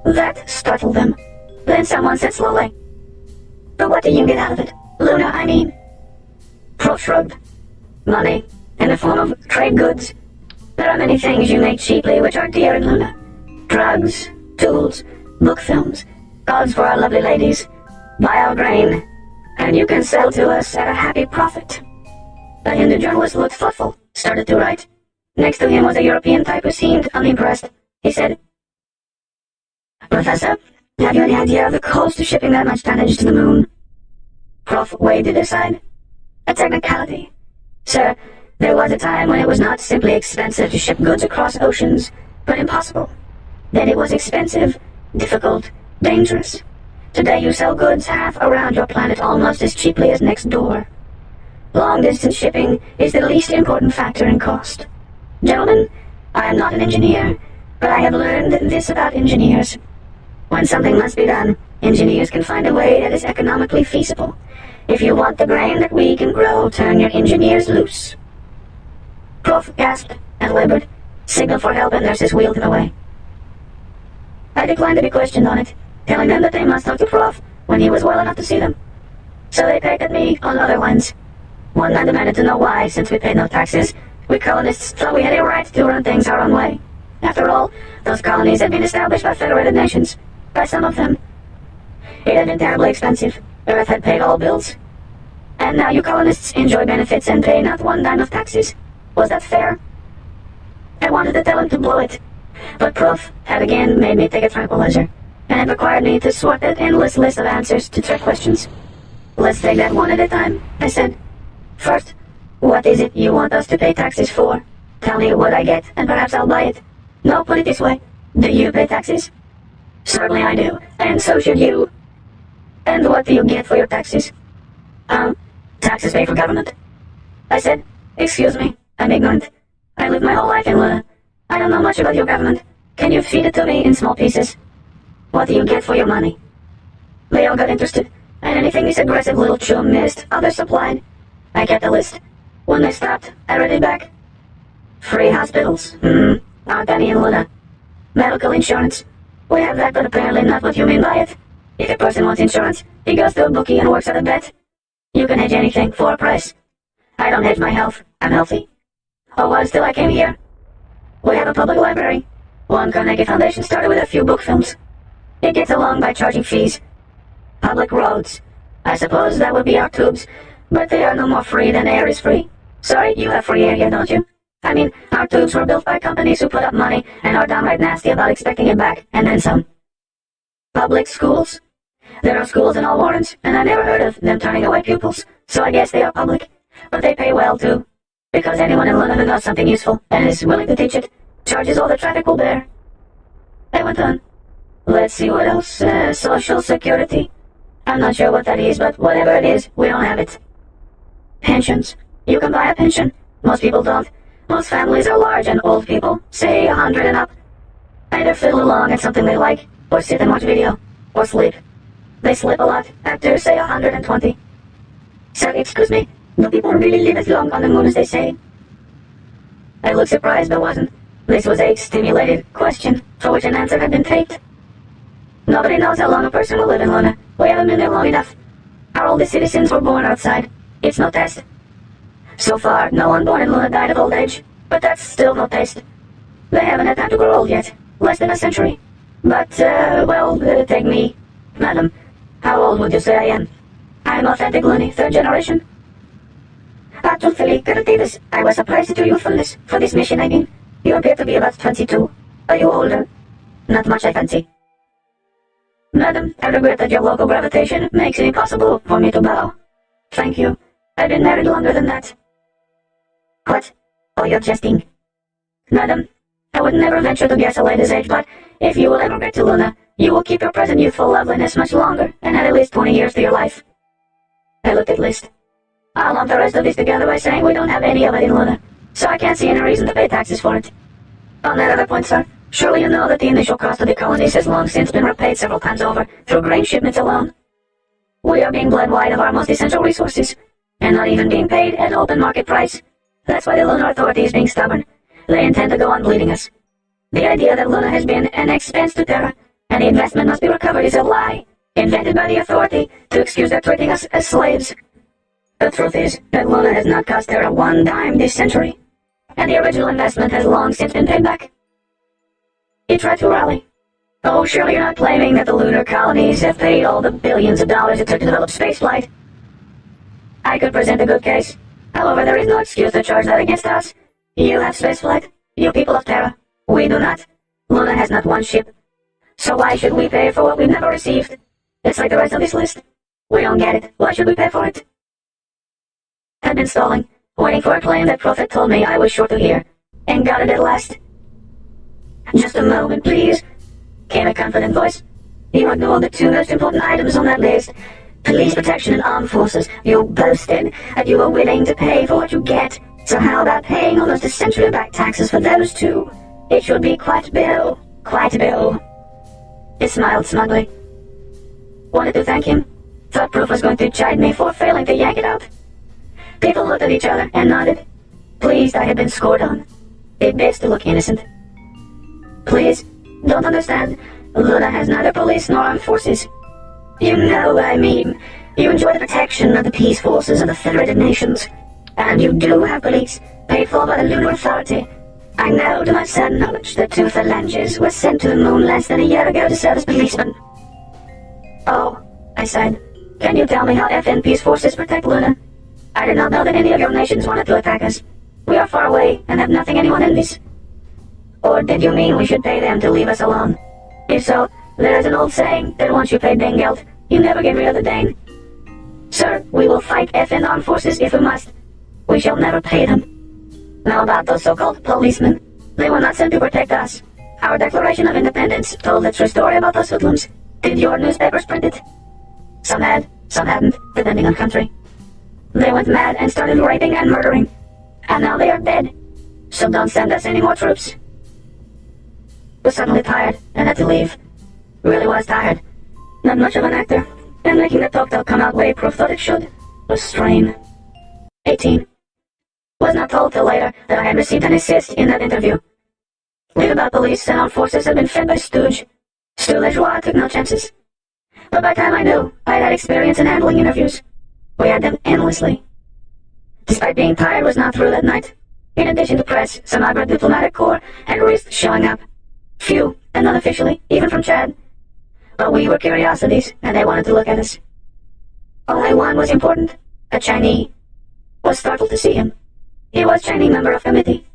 That startled them. Then someone said slowly, "But what do you get out of it? Luna, I mean." Prof shrugged. Money, in the form of trade goods. There are many things you make cheaply which are dear in Luna. Drugs, tools, book films, gods for our lovely ladies. Buy our grain, and you can sell to us at a happy profit. The Hindu journalist looked thoughtful, started to write. Next to him was a European type who seemed unimpressed. He said, "Professor, have you any idea of the cost of shipping that much tonnage to the moon?" Prof waved it aside. "A technicality. Sir, there was a time when it was not simply expensive to ship goods across oceans, but impossible. Then it was expensive, difficult, dangerous. Today you sell goods half around your planet almost as cheaply as next door. Long-distance shipping is the least important factor in cost. Gentlemen, I am not an engineer, but I have learned this about engineers. When something must be done, engineers can find a way that is economically feasible. If you want the grain that we can grow, turn your engineers loose." Prof gasped and labored, signaled for help, and nurses wheeled him away. I declined to be questioned on it, telling them that they must talk to Prof when he was well enough to see them. So they pecked at me on other lines. One man demanded to know why, since we paid no taxes, we colonists thought we had a right to run things our own way. After all, those colonies had been established by federated nations, by some of them. It had been terribly expensive. Earth had paid all bills. And now you colonists enjoy benefits and pay not one dime of taxes. Was that fair? I wanted to tell him to blow it, but Prof had again made me take a tranquilizer, and it required me to sort that endless list of answers to trick questions. "Let's take that one at a time," I said. "First, what is it you want us to pay taxes for? Tell me what I get, and perhaps I'll buy it. No, put it this way. Do you pay taxes?" "Certainly I do, and so should you." "And what do you get for your taxes?" Taxes paid for government." I said, "Excuse me, I'm ignorant. I lived my whole life in Luna. I don't know much about your government. Can you feed it to me in small pieces? What do you get for your money?" They all got interested, and anything this aggressive little chum missed, others supplied. I kept a list. When they stopped, I read it back. Free hospitals. Aren't any in Luna. Medical insurance. We have that, but apparently not what you mean by it. If a person wants insurance, he goes to a bookie and works out a bet. You can hedge anything for a price. I don't hedge my health. I'm healthy. Oh, was till I came here. We have a public library. One Carnegie Foundation started with a few book films. It gets along by charging fees. Public roads. I suppose that would be our tubes, but they are no more free than air is free. Sorry, you have free air here, don't you? I mean, our tubes were built by companies who put up money and are downright nasty about expecting it back, and then some. Public schools. There are schools in all warrens, and I never heard of them turning away pupils, so I guess they are public. But they pay well, too, because anyone in London who knows something useful and is willing to teach it charges all the traffic will bear. I went on. Let's see what else. Social security. I'm not sure what that is, but whatever it is, we don't have it. Pensions. You can buy a pension. Most people don't. Most families are large and old people, say 100 and up. Either fiddle along at something they like, or sit and watch video, or sleep. They sleep a lot, after, say, 120. So, excuse me, do people really live as long on the moon as they say? I looked surprised, but wasn't. This was a stimulated question, for which an answer had been taped. Nobody knows how long a person will live in Luna. We haven't been there long enough. Our oldest citizens were born outside. It's no test. So far, no one born in Luna died of old age, but that's still no taste. They haven't had time to grow old yet. Less than a century. But, take me. Madam, how old would you say I am? I'm authentic Looney, third generation. Truthfully, couldn't be this. I was surprised at your youthfulness. For this mission, I mean. You appear to be about 22. Are you older? Not much, I fancy. Madam, I regret that your local gravitation makes it impossible for me to bow. Thank you. I've been married longer than that. What? Oh, you're jesting. Madam, I would never venture to guess a lady's age, but if you will emigrate to Luna, you will keep your present youthful loveliness much longer and add at least 20 years to your life. I looked at list. I'll lump the rest of this together by saying we don't have any of it in Luna, so I can't see any reason to pay taxes for it. On that other point, sir, surely you know that the initial cost of the colonies has long since been repaid several times over through grain shipments alone. We are being bled wide of our most essential resources, and not even being paid at open market price. That's why the Lunar Authority is being stubborn. They intend to go on bleeding us. The idea that Luna has been an expense to Terra, and the investment must be recovered is a lie, invented by the Authority to excuse their treating us as slaves. The truth is that Luna has not cost Terra one dime this century, and the original investment has long since been paid back. He tried to rally. Oh, surely you're not claiming that the lunar colonies have paid all the billions of dollars it took to develop spaceflight? I could present a good case. However, there is no excuse to charge that against us. You have spaceflight. You people of Terra. We do not. Luna has not one ship. So why should we pay for what we've never received? It's like the rest of this list. We don't get it. Why should we pay for it? I've been stalling, waiting for a claim that Prophet told me I was sure to hear, and got it at last. Just a moment, please, came a confident voice. You ignored the two most important items on that list. Police protection and armed forces. You boasted that you were willing to pay for what you get. So how about paying almost a century back taxes for those two? It should be quite a bill. Quite a bill. It smiled smugly. Wanted to thank him. Thought Proof was going to chide me for failing to yank it out. People looked at each other and nodded. Pleased I had been scored on. It best to look innocent. Please, don't understand. Luna has neither police nor armed forces. You know what I mean. You enjoy the protection of the peace forces of the Federated Nations. And you do have police, paid for by the Lunar Authority. I know to my sad knowledge that two phalanges were sent to the moon less than a year ago to serve as policemen. Oh, I said. Can you tell me how FN peace forces protect Luna? I did not know that any of your nations wanted to attack us. We are far away and have nothing anyone envies. Or did you mean we should pay them to leave us alone? If so, there is an old saying that once you pay Dane, you never get rid of the Dane. Sir, we will fight FN armed forces if we must. We shall never pay them. Now about those so-called policemen. They were not sent to protect us. Our Declaration of Independence told the true story about those hoodlums. Did your newspapers print it? Some had, some hadn't, depending on country. They went mad and started raping and murdering. And now they are dead. So don't send us any more troops. Was suddenly tired and had to leave. Really was tired. Not much of an actor. And making the talk come out way Proof thought it should was strain. 18. Was not told till later that I had received an assist in that interview. Lead about police and armed forces had been fed by Stooge. Stu LeJoie took no chances. But by the time I knew, I had experience in handling interviews. We had them endlessly. Despite being tired, was not through that night. In addition to press, some hybrid diplomatic corps had risked showing up. Few, and unofficially, even from Chad. But we were curiosities, and they wanted to look at us. Only one was important. A Chinese. Was startled to see him. He was Chinese member of committee.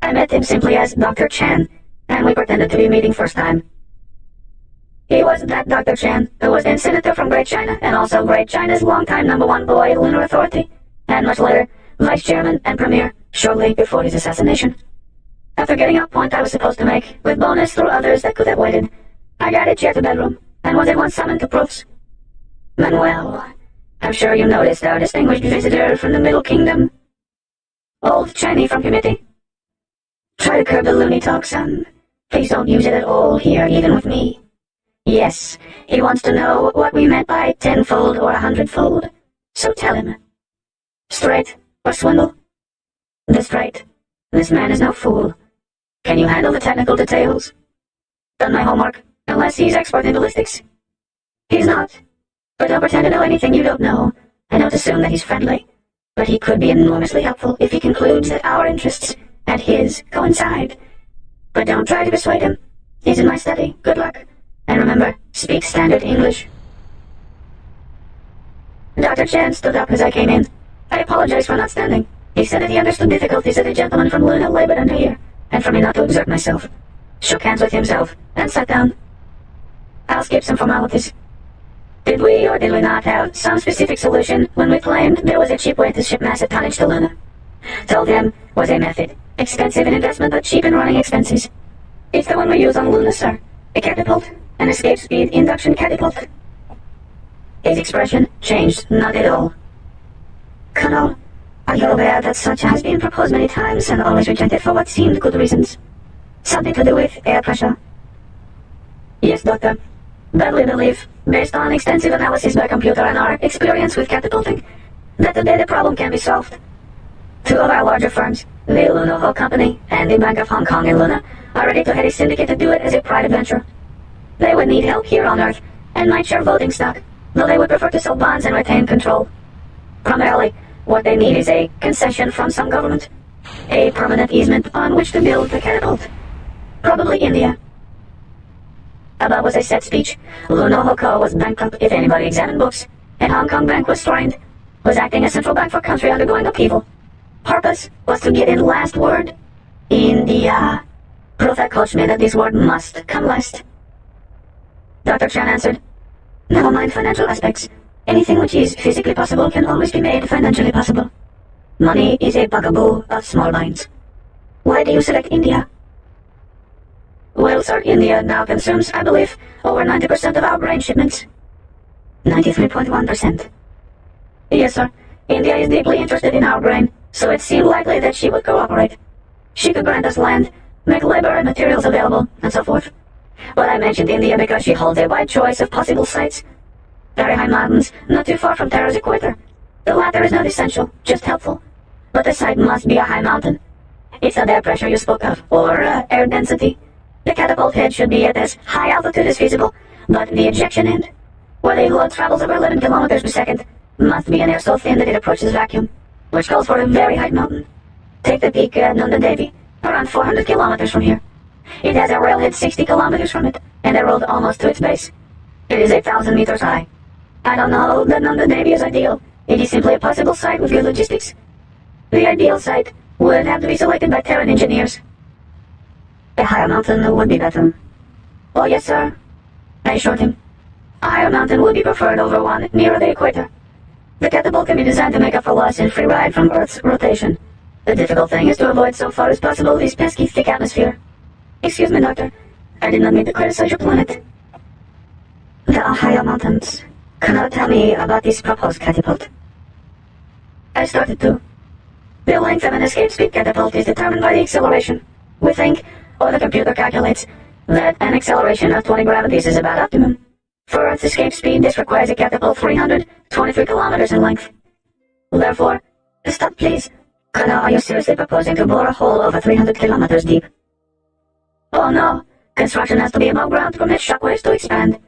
I met him simply as Dr. Chan, and we pretended to be meeting first time. He was that Dr. Chan, who was then senator from Great China, and also Great China's longtime #1 boy at Lunar Authority, and much later, vice chairman and premier, shortly before his assassination. After getting a point I was supposed to make, with bonus through others that could have waited, I guided chair to bedroom, and was at once summoned to proofs. Manuel, I'm sure you noticed our distinguished visitor from the Middle Kingdom. Old Chinese from committee. Try to curb the loony talk, son. Please don't use it at all here, even with me. Yes, he wants to know what we meant by 10-fold or 100-fold. So tell him. Straight or swindle? The straight. This man is no fool. Can you handle the technical details? Done my homework, unless he's expert in ballistics. He's not. But don't pretend to know anything you don't know, and don't assume that he's friendly. but he could be enormously helpful if he concludes that our interests and his coincide. But don't try to persuade him. He's in my study. Good luck. And remember, speak standard English. Dr. Chan stood up as I came in. I apologized for not standing. He said that he understood difficulties that a gentleman from Luna labored under here, and for me not to exert myself. Shook hands with himself, and sat down. I'll skip some formalities. Did we or did we not have some specific solution when we claimed there was a cheap way to ship massive tonnage to Luna? Told him was a method, expensive in investment but cheap in running expenses. It's the one we use on Luna, sir. A catapult, an escape speed induction catapult. His expression changed not at all. Colonel, are you aware that such has been proposed many times and always rejected for what seemed good reasons? Something to do with air pressure? Yes, Doctor. But we believe, based on extensive analysis by computer and our experience with catapulting, that today the problem can be solved. Two of our larger firms, the Luna Ho Company and the Bank of Hong Kong in Luna, are ready to head a syndicate to do it as a private venture. They would need help here on Earth and might share voting stock, though they would prefer to sell bonds and retain control. Primarily, what they need is a concession from some government, a permanent easement on which to build the catapult. Probably India. Above was a set speech. Luna Ho Co. was bankrupt if anybody examined books, and Hong Kong Bank was strained, was acting as central bank for country undergoing upheaval. Purpose was to get in last word. India. Proof had coached me that this word must come last. Dr. Chan answered, never mind financial aspects. Anything which is physically possible can always be made financially possible. Money is a bugaboo of small minds. Why do you select India? Well, sir, India now consumes, I believe, over 90% of our grain shipments. 93.1%. Yes, sir. India is deeply interested in our grain, so it seemed likely that she would cooperate. She could grant us land, make labor and materials available, and so forth. But I mentioned India because she holds a wide choice of possible sites. Very high mountains, not too far from Terra's equator. The latter is not essential, just helpful. But the site must be a high mountain. It's not air pressure you spoke of, or air density. The catapult head should be at as high altitude as feasible, but the ejection end, where the load travels over 11 kilometers per second, must be an air so thin that it approaches vacuum, which calls for a very high mountain. Take the peak at Nanda Devi, around 400 kilometers from here. It has a railhead 60 kilometers from it, and a road almost to its base. It is 1,000 meters high. I don't know that Nanda Devi is ideal. It is simply a possible site with good logistics. The ideal site would have to be selected by Terran engineers. A higher mountain would be better. Oh, yes, sir, I assured him. A higher mountain would be preferred over one nearer the equator. The catapult can be designed to make up for loss in free ride from Earth's rotation. The difficult thing is to avoid so far as possible this pesky thick atmosphere. Excuse me, Doctor. I did not mean to criticize your planet. There are higher mountains. Can you tell me about this proposed catapult? I started to. The length of an escape speed catapult is determined by the acceleration. We think, or the computer calculates, that an acceleration of 20 gravities is about optimum. For Earth's escape speed, this requires a catapult 323 kilometers in length. Therefore, stop please. Colonel, are you seriously proposing to bore a hole over 300 kilometers deep? Oh no, construction has to be above ground to permit shockwaves to expand.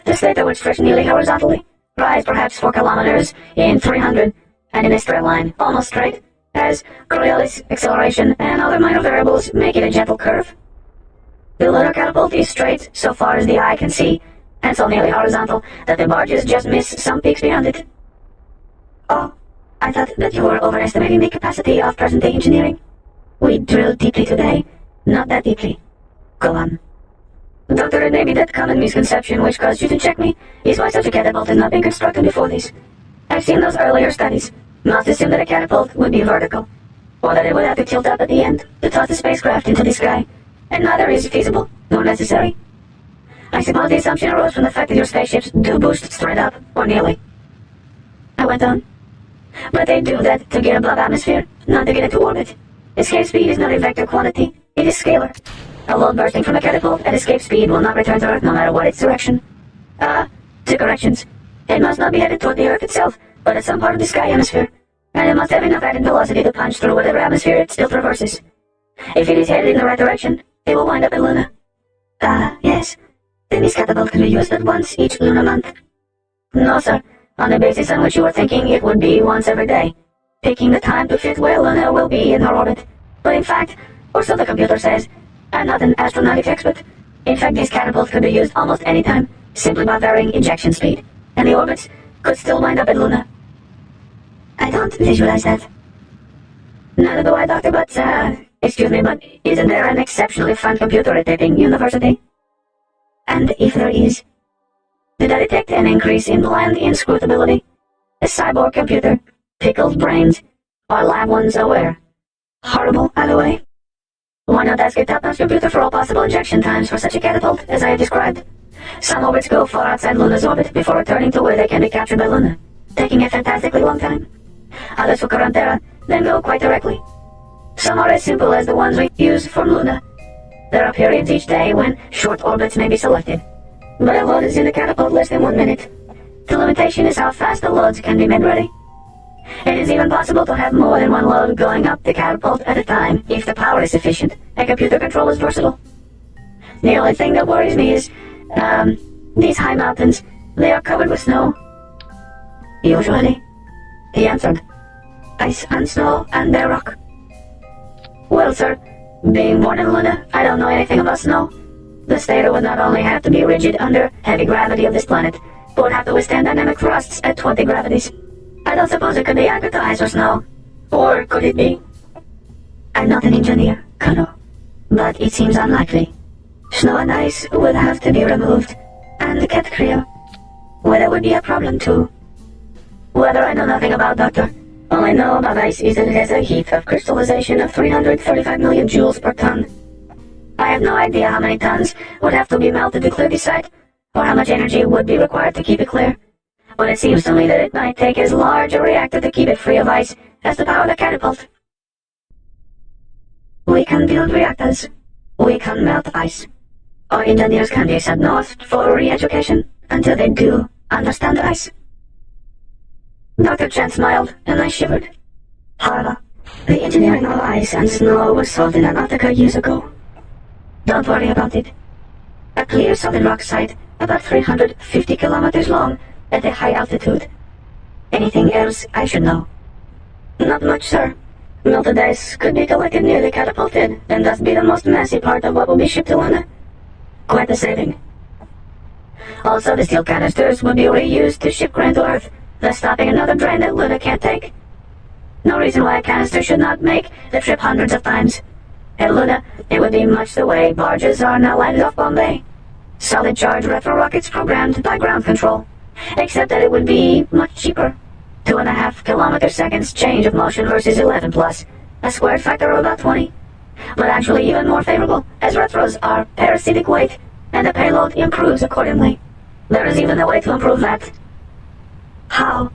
The stator would stretch nearly horizontally, rise perhaps 4 kilometers in 300, and in a straight line, almost straight, as Coriolis, acceleration, and other minor variables make it a gentle curve. The lunar catapult is straight so far as the eye can see, and so nearly horizontal that the barges just miss some peaks beyond it. Oh, I thought that you were overestimating the capacity of present-day engineering. We drilled deeply today, not that deeply. Go on. Doctor, it may be that common misconception which caused you to check me is why such a catapult has not been constructed before this. I've seen those earlier studies. Most assume that a catapult would be vertical, or that it would have to tilt up at the end to toss the spacecraft into the sky, and neither is feasible nor necessary. I suppose the assumption arose from the fact that your spaceships do boost straight up, or nearly. I went on. But they do that to get above atmosphere, not to get into orbit. Escape speed is not a vector quantity, it is scalar. A load bursting from a catapult at escape speed will not return to Earth no matter what its direction. Two corrections. It must not be headed toward the Earth itself, but at some part of the sky hemisphere, and it must have enough added velocity to punch through whatever atmosphere it still traverses. If it is headed in the right direction, it will wind up at Luna. Yes. Then this catapult can be used at once each lunar month. No, sir. On the basis on which you were thinking, it would be once every day. picking the time to fit where Luna will be in her orbit. But in fact, or so the computer says, I'm not an astronautics expert. In fact, these catapults could be used almost any time, simply by varying ejection speed, and the orbits could still wind up at Luna. I don't visualize that. Neither do I, Doctor, but, excuse me, but isn't there an exceptionally fun computer at Taiping University? And if there is, did I detect an increase in bland inscrutability? A cyborg computer, pickled brains, or lab ones aware? Horrible, either way. Why not ask a top-notch computer for all possible ejection times for such a catapult, as I have described? Some orbits go far outside Luna's orbit before returning to where they can be captured by Luna, taking a fantastically long time. Others hook around Terra, then go quite directly. Some are as simple as the ones we use from Luna. There are periods each day when short orbits may be selected, but a load is in the catapult less than 1 minute. The limitation is how fast the loads can be made ready. It is even possible to have more than one load going up the catapult at a time if the power is sufficient. A computer control is versatile. The only thing that worries me is, these high mountains, they are covered with snow. Usually, he answered. Ice and snow and bare rock. Well, sir, being born in Luna, I don't know anything about snow. The stator would not only have to be rigid under heavy gravity of this planet, but would have to withstand dynamic thrusts at 20 gravities. I don't suppose it could be accurate to ice or snow. Or could it be? I'm not an engineer, Colonel, but it seems unlikely. Snow and ice would have to be removed, and kept clear. Weather would be a problem too. Weather I know nothing about, Doctor. All I know about ice is that it has a heat of crystallization of 335 million joules per ton. I have no idea how many tons would have to be melted to clear the site, or how much energy would be required to keep it clear. But it seems to me that it might take as large a reactor to keep it free of ice as to power the catapult. We can build reactors. We can melt ice. Our engineers can be sent north for re-education until they do understand ice. Dr. Chen smiled, and I shivered. However, the engineering of ice and snow was solved in Antarctica years ago. Don't worry about it. A clear solid rock site about 350 kilometers long at a high altitude. Anything else I should know? Not much, sir. Melted ice could be collected near the catapult head, and thus be the most massive part of what will be shipped to Luna. Quite a saving. Also, the steel canisters would be reused to ship grain to Earth, thus stopping another drain that Luna can't take. No reason why a canister should not make the trip hundreds of times. At Luna, it would be much the way barges are now landed off Bombay. Solid charge retro rockets programmed by ground control, except that it would be much cheaper. 2.5 km/s change of motion versus 11 plus, a squared factor of about 20. But actually even more favorable, as retros are parasitic weight, and the payload improves accordingly. There is even a way to improve that. How?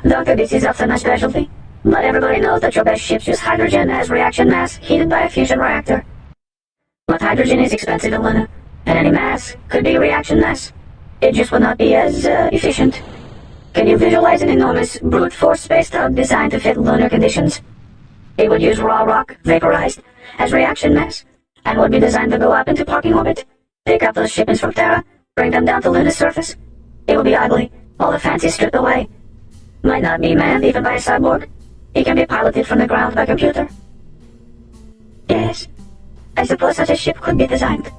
Doctor, this is also my specialty, but everybody knows that your best ships use hydrogen as reaction mass heated by a fusion reactor. But hydrogen is expensive in Luna, and any mass could be reaction mass. It just would not be as efficient. Can you visualize an enormous brute force space tug designed to fit lunar conditions? It would use raw rock, vaporized, as reaction mass, and would be designed to go up into parking orbit, pick up those shipments from Terra, bring them down to Luna's surface. It would be ugly, all the fancy stripped away. Might not be manned even by a cyborg. It can be piloted from the ground by computer. Yes, I suppose such a ship could be designed.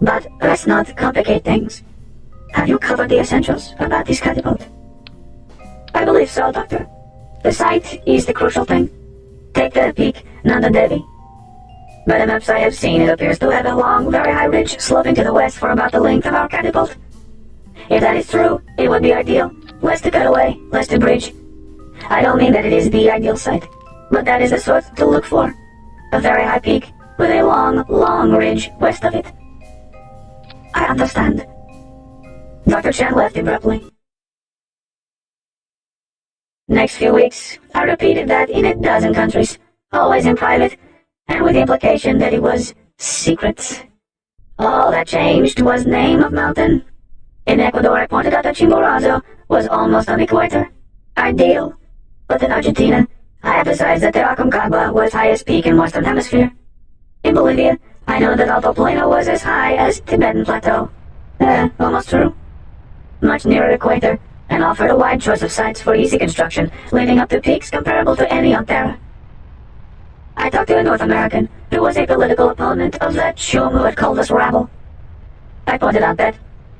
But let's not complicate things. Have you covered the essentials about this catapult? I believe so, Doctor. The site is the crucial thing. Take the peak Nanda Devi. By the maps I have seen, it appears to have a long, very high ridge sloping to the west for about the length of our catapult. If that is true, it would be ideal. Less to cut away, less to bridge. I don't mean that it is the ideal site, but that is the sort to look for. A very high peak with a long, long ridge west of it. I understand. Dr. Chen left abruptly. Next few weeks, I repeated that in 12 countries, always in private, and with the implication that it was secret. All that changed was name of mountain. In Ecuador, I pointed out that Chimborazo was almost on the equator. Ideal. But in Argentina, I emphasized that the Aconcagua was highest peak in Western Hemisphere. In Bolivia, I know that Alto Plano was as high as Tibetan Plateau. Almost true. Much nearer equator, and offered a wide choice of sites for easy construction, leading up to peaks comparable to any on Terra. I talked to a North American who was a political opponent of that chum who had called us rabble. I pointed out that,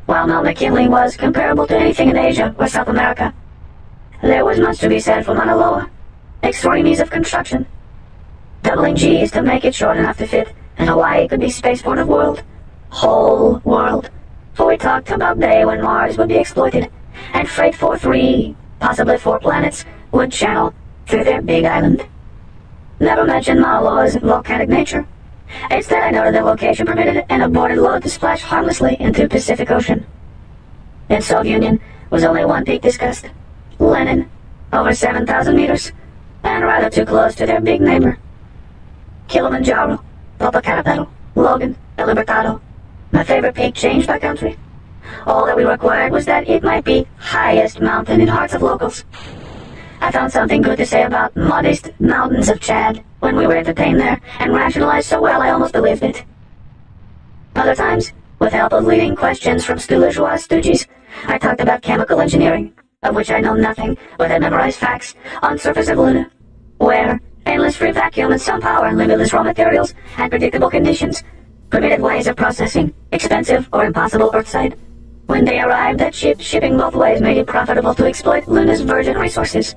while Mount McKinley was comparable to anything in Asia or South America, there was much to be said for Mauna Loa, extremes of construction. Doubling G's to make it short enough to fit, and Hawaii could be spaceport of world. Whole world. For we talked about the day when Mars would be exploited, and freight for 3, possibly 4 planets would channel through their big island. Never mentioned Mauna Loa's volcanic nature. Instead, I noted the location permitted an aborted load to splash harmlessly into Pacific Ocean. In Soviet Union was only one peak discussed, Lenin, over 7,000 meters, and rather too close to their big neighbor. Kilimanjaro, Popocatépetl, Logan, El Libertado. My favorite peak changed by country. All that we required was that it might be highest mountain in hearts of locals. I found something good to say about modest mountains of Chad when we were entertained there, and rationalized so well I almost believed it. Other times, with help of leading questions from Stoulejois stooges, I talked about chemical engineering, of which I know nothing but had memorized facts on surface of Luna, where endless free vacuum and some power and limitless raw materials and predictable conditions permitted ways of processing, expensive or impossible Earthside. When they arrived, that shipping both ways made it profitable to exploit Luna's virgin resources.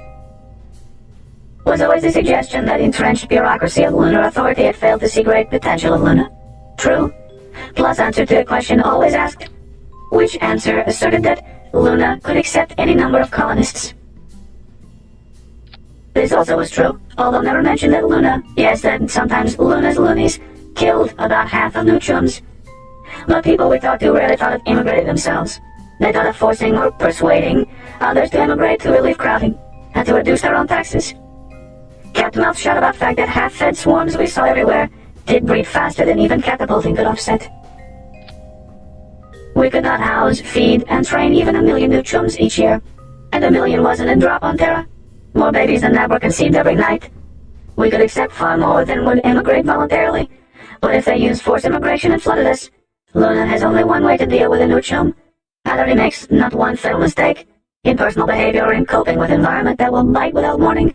Was always the suggestion that entrenched bureaucracy of lunar authority had failed to see great potential of Luna. True. Plus answer to a question always asked, which answer asserted that Luna could accept any number of colonists. This also was true, although never mentioned that Luna, yes, that sometimes Luna's loonies, killed about half of new chums. But people we talked to rarely thought of immigrating themselves. They thought of forcing or persuading others to immigrate to relieve crowding, and to reduce their own taxes. Kept mouth shut about the fact that half-fed swarms we saw everywhere did breed faster than even catapulting could offset. We could not house, feed, and train even 1 million new chums each year, and 1 million wasn't a drop on Terra. More babies than that were conceived every night. We could accept far more than would immigrate voluntarily, but if they used forced immigration and flooded us, Luna has only one way to deal with a new chum. Either he makes not one fatal mistake in personal behavior or in coping with environment that will bite without warning,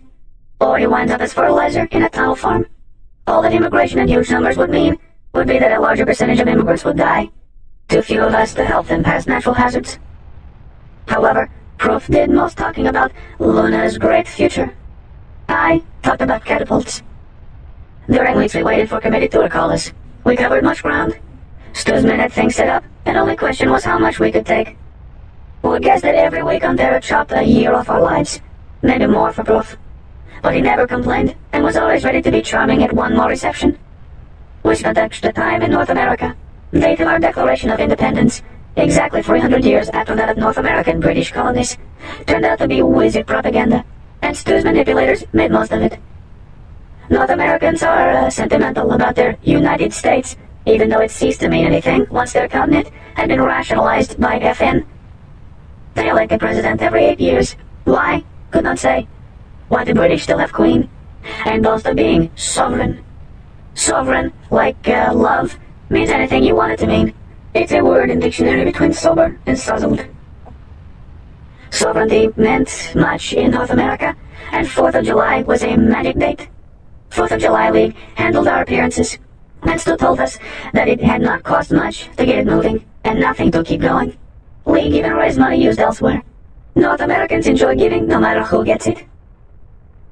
or he winds up as fertilizer in a tunnel farm. All that immigration in huge numbers would mean would be that a larger percentage of immigrants would die. Too few of us to help them past natural hazards. However, Proof did most talking about Luna's great future. I talked about catapults. During weeks we waited for committee to recall us. We covered much ground. Stu's men had things set up, and only question was how much we could take. We guessed that every week on Terra chopped a year off our lives, maybe more for Proof. But he never complained, and was always ready to be charming at one more reception. We spent extra time in North America, date of our Declaration of Independence, exactly 300 years after that of North American British colonies, turned out to be wizard propaganda, and Stu's manipulators made most of it. North Americans are sentimental about their United States, even though it ceased to mean anything once their continent had been rationalized by FN. They elect a president every 8 years. Why? Could not say. Why the British still have queen, and boast of being sovereign. Sovereign, like love, means anything you want it to mean. It's a word in dictionary between sober and sozzled. Sovereignty meant much in North America, and 4th of July was a magic date. 4th of July League handled our appearances, and still told us that it had not cost much to get it moving, and nothing to keep going. League even raised money used elsewhere. North Americans enjoy giving no matter who gets it.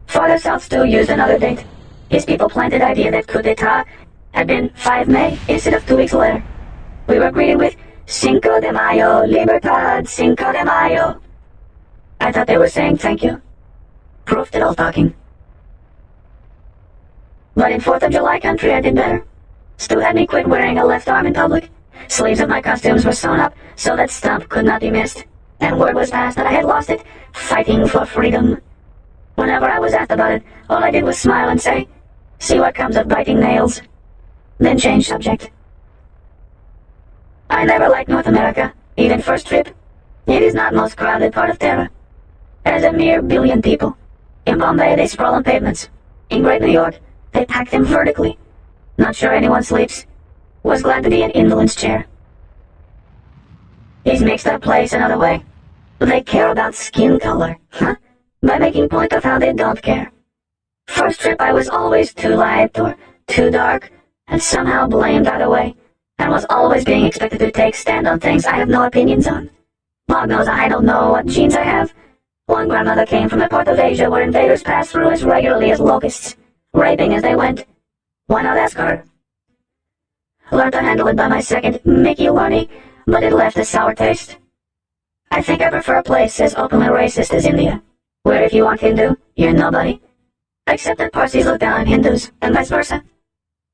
Farther south Stu used another date. His people planted the idea that coup d'etat had been 5 May instead of 2 weeks later. We were greeted with Cinco de Mayo, Libertad, Cinco de Mayo. I thought they were saying thank you. Proof did all talking. But in 4th of July country I did better. Stu had me quit wearing a left arm in public. Sleeves of my costumes were sewn up so that stump could not be missed, and word was passed that I had lost it fighting for freedom. Whenever I was asked about it, all I did was smile and say, "See what comes of biting nails," then change subject. I never liked North America, even first trip. It is not most crowded part of Terra. There's a mere 1 billion people. In Bombay they sprawl on pavements. In Great New York, they pack them vertically. Not sure anyone sleeps. Was glad to be in Invalid's chair. He's mixed up place another way. They care about skin color, huh? By making point of how they don't care. First trip I was always too light or too dark, and somehow blamed either way, and was always being expected to take stand on things I have no opinions on. Lord knows I don't know what genes I have. One grandmother came from a part of Asia where invaders passed through as regularly as locusts, raping as they went. Why not ask her? Learned to handle it by my second Mickey Learny, but it left a sour taste. I think I prefer a place as openly racist as India, where if you aren't Hindu, you're nobody. Except that Parsis look down on Hindus, and vice versa.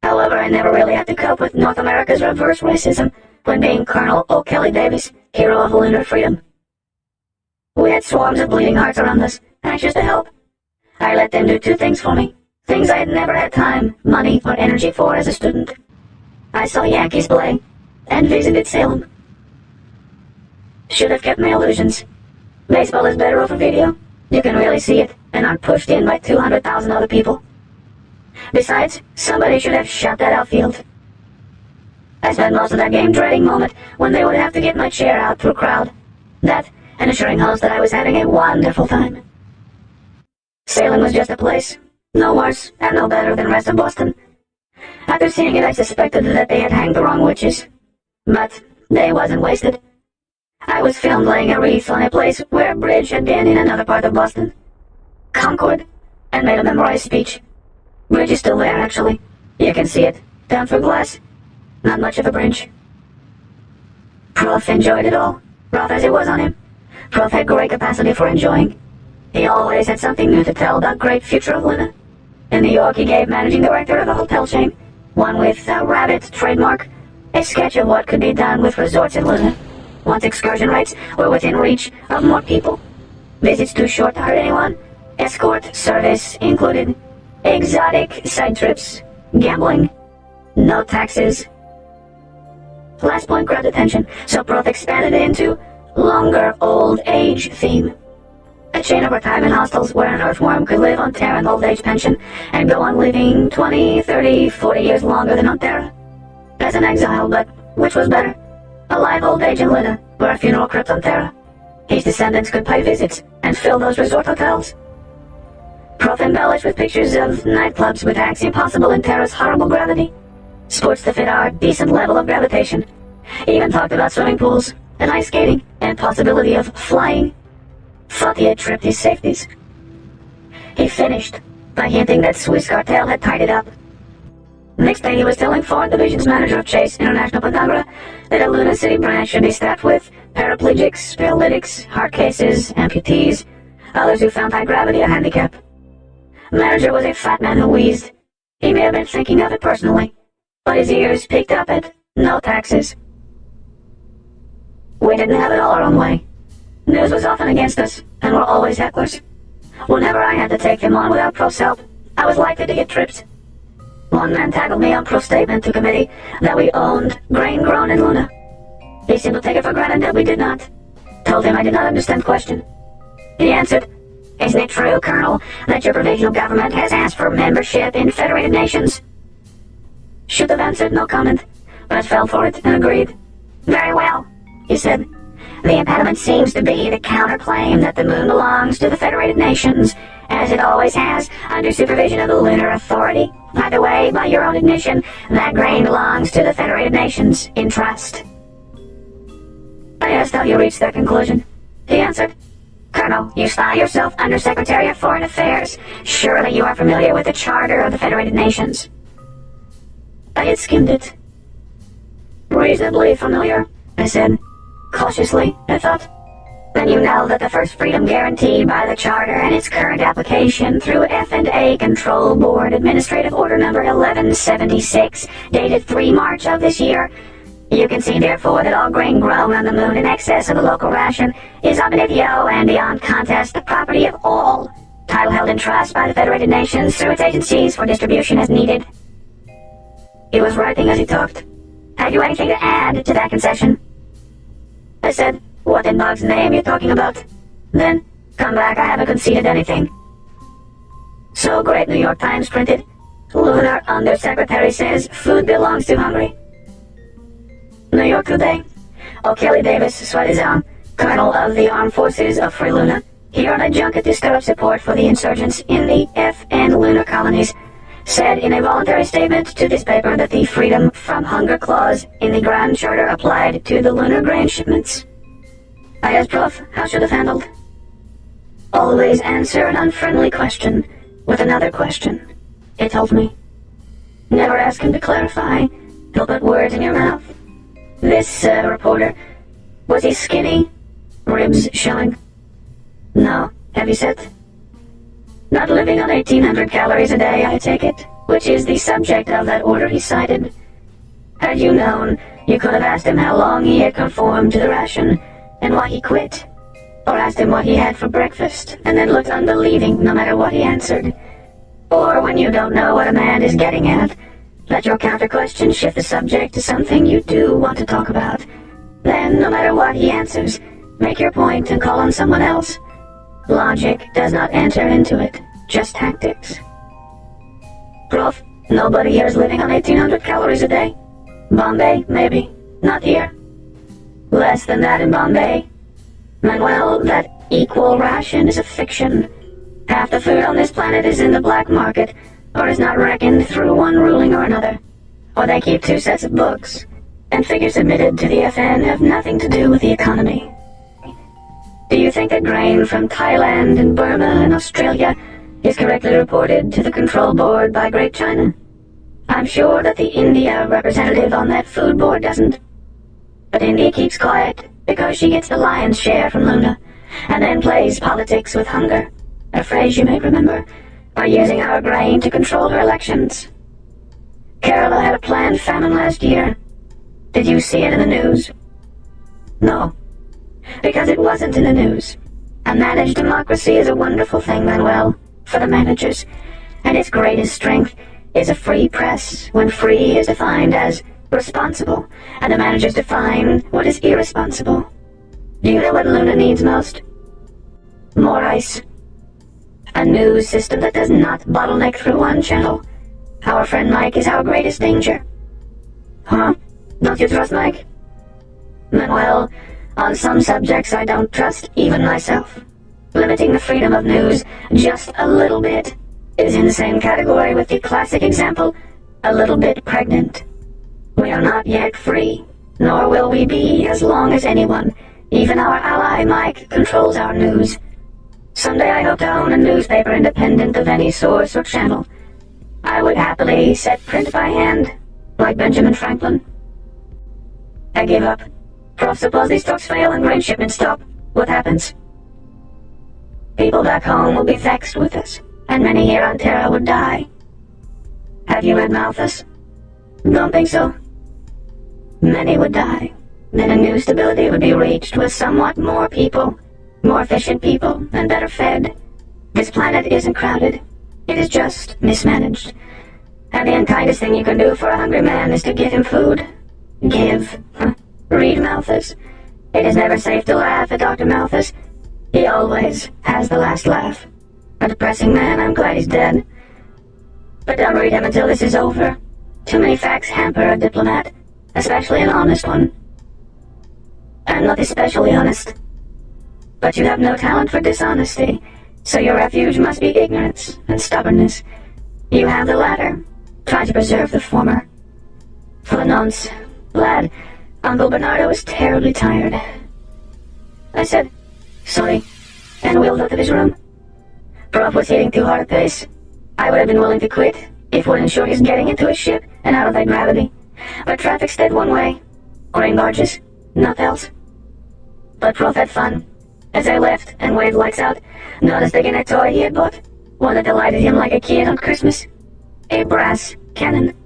However, I never really had to cope with North America's reverse racism when being Colonel O'Kelly Davis, hero of lunar freedom. We had swarms of bleeding hearts around us, anxious to help. I let them do two things for me, things I had never had time, money, or energy for as a student. I saw Yankees play, and visited Salem. Should have kept my illusions. Baseball is better over video. You can really see it, and aren't pushed in by 200,000 other people. Besides, somebody should have shot that outfield. I spent most of that game dreading moment when they would have to get my chair out through crowd. That, and assuring host that I was having a wonderful time. Salem was just a place, no worse and no better than the rest of Boston. After seeing it, I suspected that they had hanged the wrong witches. But they wasn't wasted. I was filmed laying a wreath on a place where a bridge had been in another part of Boston. Concord, and made a memorized speech. Bridge is still there, actually. You can see it, down through glass. Not much of a bridge. Prof enjoyed it all, rough as it was on him. Prof had great capacity for enjoying. He always had something new to tell about great future of Luna. In New York, he gave managing director of a hotel chain, one with a rabbit trademark, a sketch of what could be done with resorts in Luna. Once excursion rates were within reach of more people. Visits too short to hurt anyone. Escort service included. Exotic side trips. Gambling. No taxes. Last point grabbed attention, so Prof expanded it into longer old age theme. A chain of retirement hostels where an earthworm could live on Terra and old age pension and go on living 20, 30, 40 years longer than on Terra. As an exile, but which was better? A live old age in Luna, or a funeral crypt on Terra. His descendants could pay visits and fill those resort hotels. Prof embellished with pictures of nightclubs with acts impossible in Terra's horrible gravity. Sports to fit our decent level of gravitation. Even talked about swimming pools, and ice skating, and possibility of flying. Thought he had tripped his safeties. He finished by hinting that Swiss cartel had tied it up. Next day he was telling Foreign Division's manager of Chase International Panagra that a Luna City branch should be staffed with paraplegics, paralytics, heart cases, amputees, others who found high gravity a handicap. Manager was a fat man who wheezed. He may have been thinking of it personally, but his ears picked up at no taxes. We didn't have it all our own way. News was often against us, and were always hecklers. Whenever I had to take them on without Prof's help, I was likely to get tripped. One man tackled me on Prof's statement to committee that we owned grain grown in Luna. He seemed to take it for granted that we did not. Told him I did not understand the question. He answered, "Isn't it true, Colonel, that your provisional government has asked for membership in Federated Nations?" Should have answered no comment, but fell for it and agreed. "Very well," he said. "The impediment seems to be the counterclaim that the moon belongs to the Federated Nations, as it always has, under supervision of the Lunar Authority. Either way, by your own admission, that grain belongs to the Federated Nations in trust." I asked how you reached that conclusion. He answered, "Colonel, you style yourself Undersecretary of Foreign Affairs. Surely you are familiar with the Charter of the Federated Nations." I had skimmed it. "Reasonably familiar," I said. Cautiously, I thought. "Then you know that the first freedom guaranteed by the Charter and its current application through F&A Control Board Administrative Order Number 1176, dated 3 March of this year. You can see, therefore, that all grain grown on the moon in excess of the local ration is ab initio and beyond contest the property of all, title held in trust by the Federated Nations through its agencies for distribution as needed." He was writing as he talked. "Have you anything to add to that concession?" I said, "What in Bog's name you talking about?" Then, "Come back, I haven't conceded anything." So great New York Times printed, "Lunar Undersecretary says food belongs to hungry." New York today. O'Kelly Davis, soi-disant, Colonel of the Armed Forces of Free Luna, here on a junket to stir up support for the insurgents in the FN lunar colonies, said in a voluntary statement to this paper that the Freedom from Hunger Clause in the Grand Charter applied to the lunar grain shipments. I asked Prof how should have handled. Always answer an unfriendly question with another question, he told me. Never ask him to clarify. He'll put words in your mouth. This reporter, was he skinny? Ribs showing? No. Heavy set? Not living on 1,800 calories a day, I take it, which is the subject of that order he cited. Had you known, you could have asked him how long he had conformed to the ration, and why he quit. Or asked him what he had for breakfast, and then looked unbelieving no matter what he answered. Or when you don't know what a man is getting at, let your counter-question shift the subject to something you do want to talk about. Then, no matter what he answers, make your point and call on someone else. Logic does not enter into it, just tactics. Prof, nobody here is living on 1,800 calories a day. Bombay, maybe. Not here. Less than that in Bombay. Manuel, that equal ration is a fiction. Half the food on this planet is in the black market, or is not reckoned through one ruling or another. Or they keep two sets of books, and figures submitted to the FN have nothing to do with the economy. Do you think that grain from Thailand and Burma and Australia is correctly reported to the control board by Great China? I'm sure that the India representative on that food board doesn't. But India keeps quiet because she gets the lion's share from Luna, and then plays politics with hunger, a phrase you may remember, by using our grain to control her elections. Kerala had a planned famine last year. Did you see it in the news? No. Because it wasn't in the news. A managed democracy is a wonderful thing, Manuel, for the managers, and its greatest strength is a free press, when free is defined as responsible, and the managers define what is irresponsible. Do you know what Luna needs most? More ice. A news system that does not bottleneck through one channel. Our friend Mike is our greatest danger. Huh? Don't you trust Mike? Manuel, on some subjects I don't trust even myself. Limiting the freedom of news just a little bit is in the same category with the classic example, a little bit pregnant. We are not yet free, nor will we be as long as anyone, even our ally Mike, controls our news. Someday I hope to own a newspaper independent of any source or channel. I would happily set print by hand, like Benjamin Franklin. I give up. Prof, suppose these trucks fail and grain shipments stop. What happens? People back home will be vexed with us, and many here on Terra would die. Have you read Malthus? Don't think so. Many would die. Then a new stability would be reached with somewhat more people, more efficient people, and better fed. This planet isn't crowded. It is just mismanaged. And the unkindest thing you can do for a hungry man is to give him food. Give. Read Malthus. It is never safe to laugh at Dr. Malthus. He always has the last laugh. A depressing man, I'm glad he's dead. But don't read him until this is over. Too many facts hamper a diplomat, especially an honest one. I'm not especially honest. But you have no talent for dishonesty, so your refuge must be ignorance and stubbornness. You have the latter. Try to preserve the former. For the nonce, lad, Uncle Bernardo is terribly tired. I said, sorry, and wheeled out of his room. Prof was hitting too hard a pace. I would have been willing to quit if it would ensure his getting into his ship and out of that gravity. But traffic stayed one way. Grain barges, nothing else. But Prof had fun. As I left and waved lights out, noticed again a toy he had bought. One that delighted him like a kid on Christmas. A brass cannon.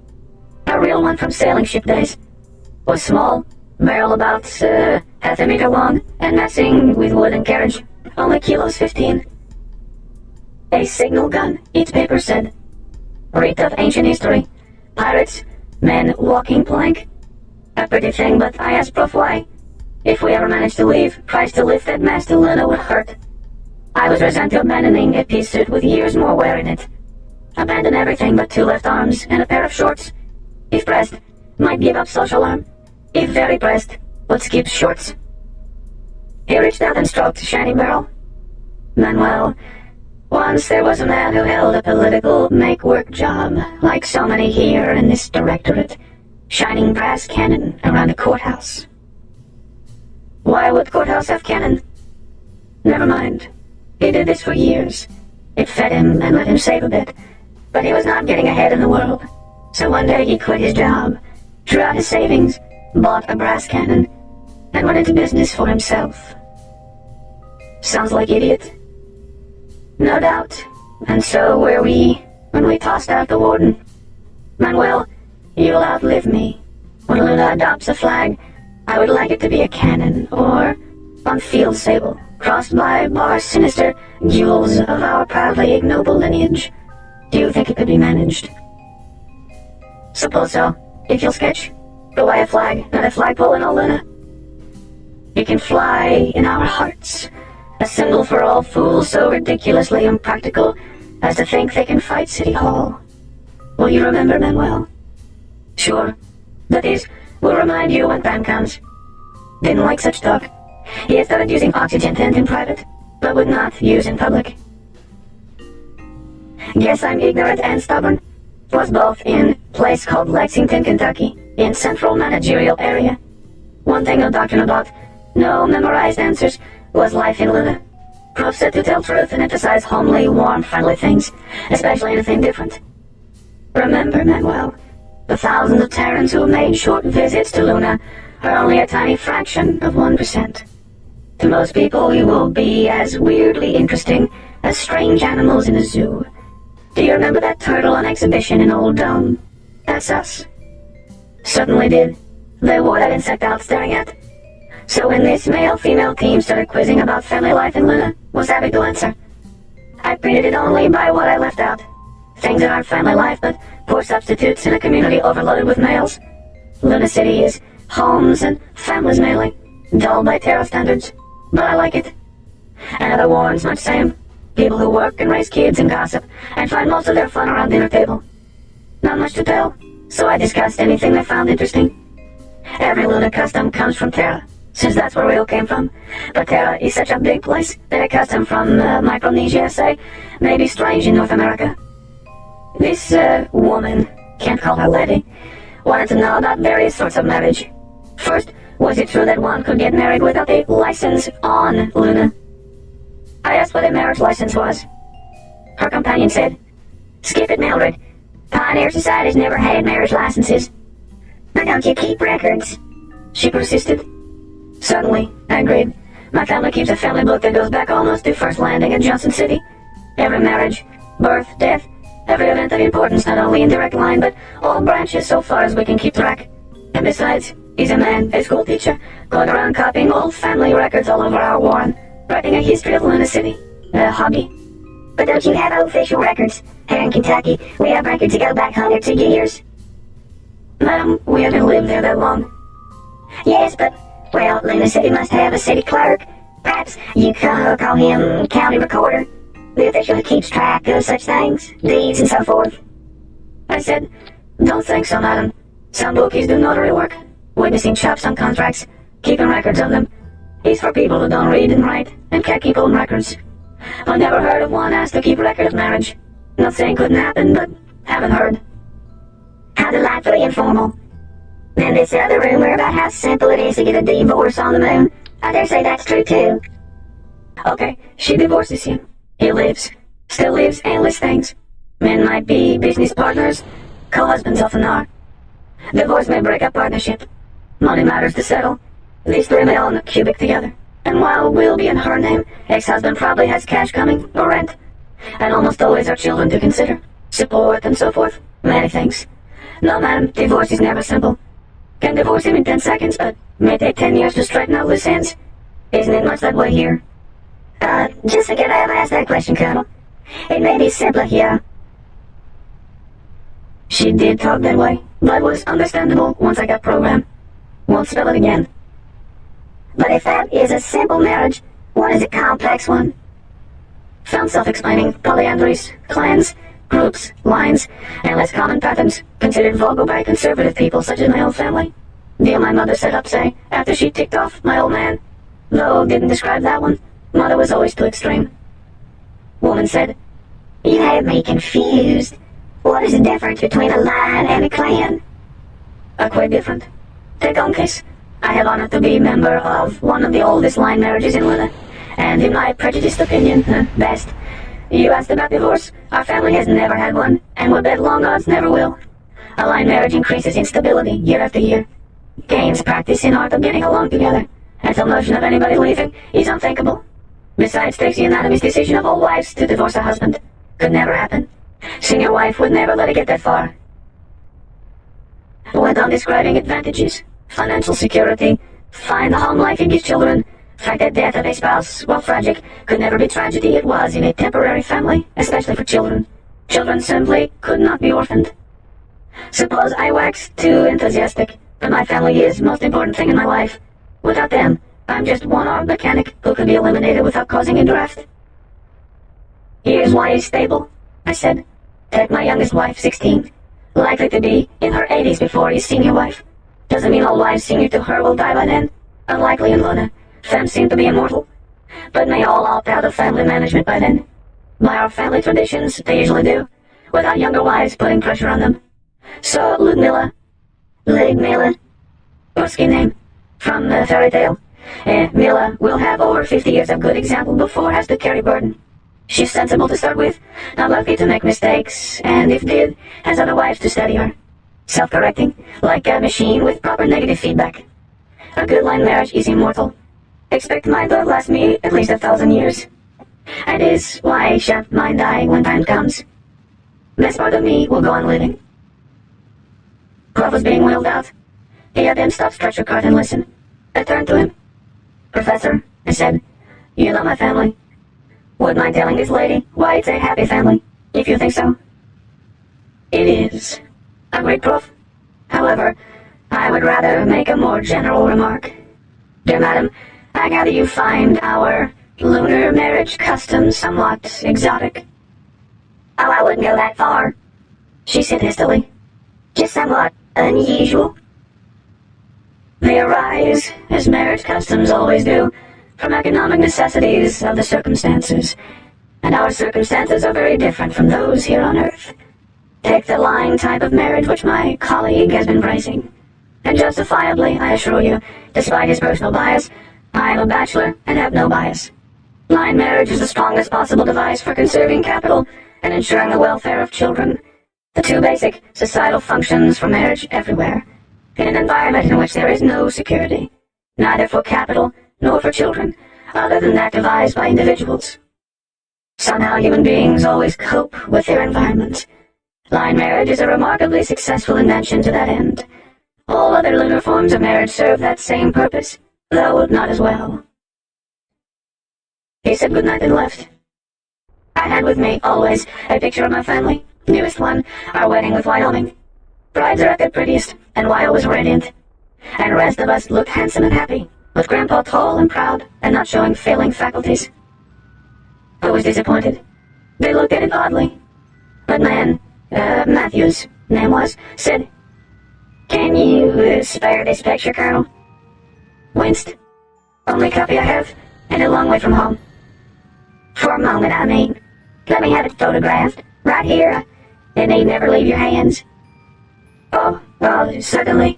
A real one from sailing ship days. Was small, barrel about half a meter long, and messing with wooden carriage. Only kilos 15. A signal gun, its paper said. Reeked of ancient history. Pirates, men walking plank. A pretty thing, but I asked Prof why. If we ever managed to leave, price to lift that mast to Luna would hurt. I was resent to abandoning a pea suit with years more wear in it. Abandon everything but 2 left arms and a pair of shorts. If pressed, might give up social arm. If very pressed, would skip shorts. He reached out and stroked the shiny barrel. Manuel, once there was a man who held a political make-work job, like so many here in this directorate, shining brass cannon around a courthouse. Why would courthouse have cannon? Never mind. He did this for years. It fed him and let him save a bit, but he was not getting ahead in the world. So one day he quit his job, drew out his savings, bought a brass cannon, and went into business for himself. Sounds like idiot? No doubt. And so were we, when we tossed out the warden. Manuel, you'll outlive me. When Luna adopts a flag, I would like it to be a cannon, or on field sable, crossed by bars sinister, jewels of our proudly ignoble lineage. Do you think it could be managed? Suppose so. If you'll sketch, but why a flag, not a flagpole in Luna? It can fly in our hearts, a symbol for all fools so ridiculously impractical as to think they can fight City Hall. Will you remember, Manuel? Sure. That is, we'll remind you when time comes. Didn't like such talk. He had started using oxygen tent in private, but would not use in public. Guess I'm ignorant and stubborn. Was both in place called Lexington, Kentucky, in central managerial area. One thing no doctrine about, no memorized answers, was life in Luna. Prof said to tell truth and emphasize homely, warm, friendly things, especially anything different. Remember, Manuel, the thousands of Terrans who have made short visits to Luna are only a tiny fraction of 1%. To most people, we will be as weirdly interesting as strange animals in a zoo. Do you remember that turtle on exhibition in Old Dome? That's us. Certainly did. They wore that insect out staring at. So when this male-female team started quizzing about family life in Luna, was happy to answer. I printed it only by what I left out. Things that aren't family life, but poor substitutes in a community overloaded with males. Luna City is homes and families mainly, dull by Terra standards, but I like it. And other warns much same. People who work and raise kids and gossip, and find most of their fun around dinner table. Not much to tell, so I discussed anything they found interesting. Every Luna custom comes from Terra, since that's where we all came from. But Terra is such a big place that a custom from Micronesia, say, may be strange in North America. This woman, can't call her lady, wanted to know about various sorts of marriage. First, was it true that one could get married without a license on Luna? I asked what a marriage license was. Her companion said, "Skip it, Mildred. Pioneer societies never had marriage licenses." "But don't you keep records?" she persisted. "Certainly," I agreed. "My family keeps a family book that goes back almost to first landing at Johnson City. Every marriage, birth, death, every event of importance, not only in direct line, but all branches so far as we can keep track. And besides, he's a man, a school teacher, going around copying old family records all over our warren, writing a history of Luna City. A hobby." "But don't you have official records? Here in Kentucky, we have records that go back hundreds of years." "Madam, we haven't lived there that long." "Yes, but, well, Luna City must have a city clerk. Perhaps you could call him county recorder, the official who keeps track of such things, deeds and so forth." I said, "Don't think so, madam. Some bookies do notary work, witnessing chops on contracts, keeping records of them. He's for people who don't read and write and can't keep own records. I never heard of one asked to keep record of marriage. Not saying couldn't happen, but haven't heard." "How delightfully informal. Then this other rumor about how simple it is to get a divorce on the moon, I dare say that's true too." "Okay, she divorces him. He lives. Still lives endless things. Men might be business partners. Co-husbands often are. Divorce may break up partnership. Money matters to settle. These three may own a cubic together. And while will be in her name, ex-husband probably has cash coming, or rent. And almost always are children to consider. Support and so forth. Many things. No, madam, divorce is never simple. Can divorce him in 10 seconds, but may take 10 years to straighten out loose ends. Isn't it much that way here?" Just forget I ever asked that question, Colonel. It may be simpler here." She did talk that way, but it was understandable once I got programmed. Won't spell it again. "But if that is a simple marriage, what is a complex one?" Found self-explaining polyandries, clans, groups, lines, and less common patterns considered vulgar by conservative people such as my own family. Deal my mother set up, say, after she ticked off my old man. though didn't describe that one. Mother was always too extreme. Woman said, "You have me confused. What is the difference between a line and a clan?" Quite different. Take on case. I have honored to be member of one of the oldest line marriages in Luna, and in my prejudiced opinion, best. You asked about divorce. Our family has never had one, and would bet long odds never will. A line marriage increases instability year after year. Gains practice in art of getting along together, and the notion of anybody leaving is unthinkable. Besides, takes the unanimous decision of all wives to divorce a husband. Could never happen. Senior wife would never let it get that far. Went on describing advantages. Financial security, fine home life it gives children, fact that death of a spouse, while tragic, could never be tragedy it was in a temporary family, especially for children. Children simply could not be orphaned. Suppose I wax too enthusiastic, but my family is the most important thing in my life. Without them, I'm just one-armed mechanic who could be eliminated without causing a draft. Here's why he's stable, I said. Take my youngest wife, 16. Likely to be in her 80s before his senior wife. Doesn't mean all wives senior to her will die by then. Unlikely in Luna. Femmes seem to be immortal. But may all opt out of family management by then. By our family traditions, they usually do, without younger wives putting pressure on them. So Ludmilla, Ruski name, from the fairy tale. Mila will have over 50 years of good example before has to carry burden. She's sensible to start with, not likely to make mistakes, and if did, has other wives to steady her. Self-correcting, like a machine with proper negative feedback. A good line marriage is immortal. Expect mine to last me at least 1,000 years. And is why Shep might die when time comes. Best part of me will go on living. Prof was being wheeled out. He had him stop stretcher cart and listen. I turned to him. "Professor," I said, "you know my family. Would mind telling this lady why it's a happy family, if you think so?" "It is," agreed Prof. "However, I would rather make a more general remark. Dear madam, I gather you find our lunar marriage customs somewhat exotic." "Oh, I wouldn't go that far," she said hastily. "Just somewhat unusual." "They arise, as marriage customs always do, from economic necessities of the circumstances, and our circumstances are very different from those here on Earth. Take the line type of marriage which my colleague has been praising. And justifiably, I assure you, despite his personal bias, I am a bachelor and have no bias. Line marriage is the strongest possible device for conserving capital and ensuring the welfare of children, the two basic societal functions for marriage everywhere, in an environment in which there is no security, neither for capital nor for children, other than that devised by individuals. Somehow human beings always cope with their environment. Line marriage is a remarkably successful invention to that end. All other lunar forms of marriage serve that same purpose, though not as well." He said goodnight and left. I had with me, always, a picture of my family, newest one, our wedding with Wyoming. Brides are at their prettiest, and Wyo was radiant. And the rest of us looked handsome and happy, with Grandpa tall and proud, and not showing failing faculties. I was disappointed. They looked at it oddly. But man, Matthews, name was, said, "Can you spare this picture, Colonel?" Winced. "Only copy I have, and a long way from home." "For a moment, I mean. Let me have it photographed, right here. It need never leave your hands." "Oh, well, certainly."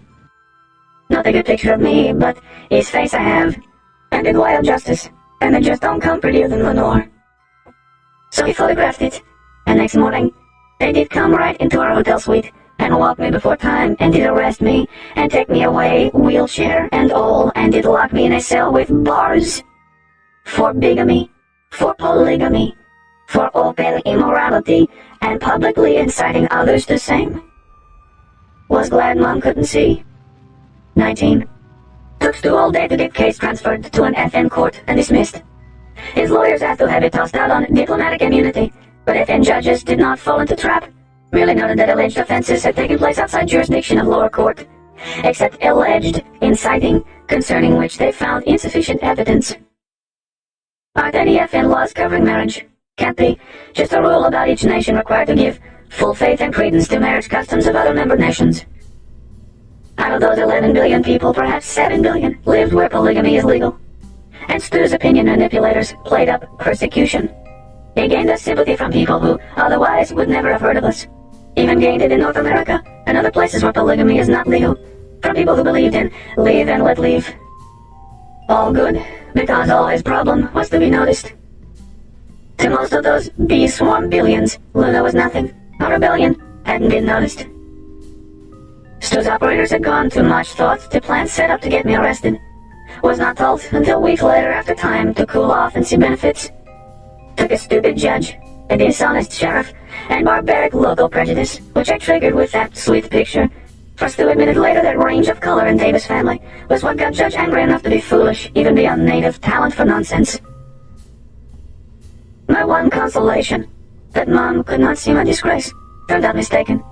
Not a good picture of me, but his face I have, and did Wyo justice, and it just don't come prettier than Lenore. So he photographed it, and next morning, they did come right into our hotel suite, and walk me before time, and did arrest me, and take me away, wheelchair and all, and did lock me in a cell with bars. For bigamy, for polygamy, for open immorality, and publicly inciting others the same. Was glad Mom couldn't see. 19. Took Stu all day to get case transferred to an FN court and dismissed. His lawyers asked to have it tossed out on diplomatic immunity, but FN judges did not fall into trap, merely noted that alleged offenses had taken place outside jurisdiction of lower court, except alleged inciting, concerning which they found insufficient evidence. Aren't any FN laws covering marriage? Can't be. Just a rule about each nation required to give full faith and credence to marriage customs of other member nations. Out of those 11 billion people, perhaps 7 billion lived where polygamy is legal. and Stu's opinion manipulators played up persecution. He gained us sympathy from people who otherwise would never have heard of us. Even gained it in North America and other places where polygamy is not legal, from people who believed in live and let live. All good, because all his problem was to be noticed. To most of those bee swarm billions, Luna was nothing. A rebellion hadn't been noticed. Stu's operators had gone too much thought to plans set up to get me arrested. Was not told until weeks later after time to cool off and see benefits. Took a stupid judge, a dishonest sheriff, and barbaric local prejudice, which I triggered with that sweet picture. For Stu admitted later that range of color in Davis' family was what got Judge angry enough to be foolish, even beyond native talent for nonsense. My one consolation, that Mom could not see my disgrace, turned out mistaken.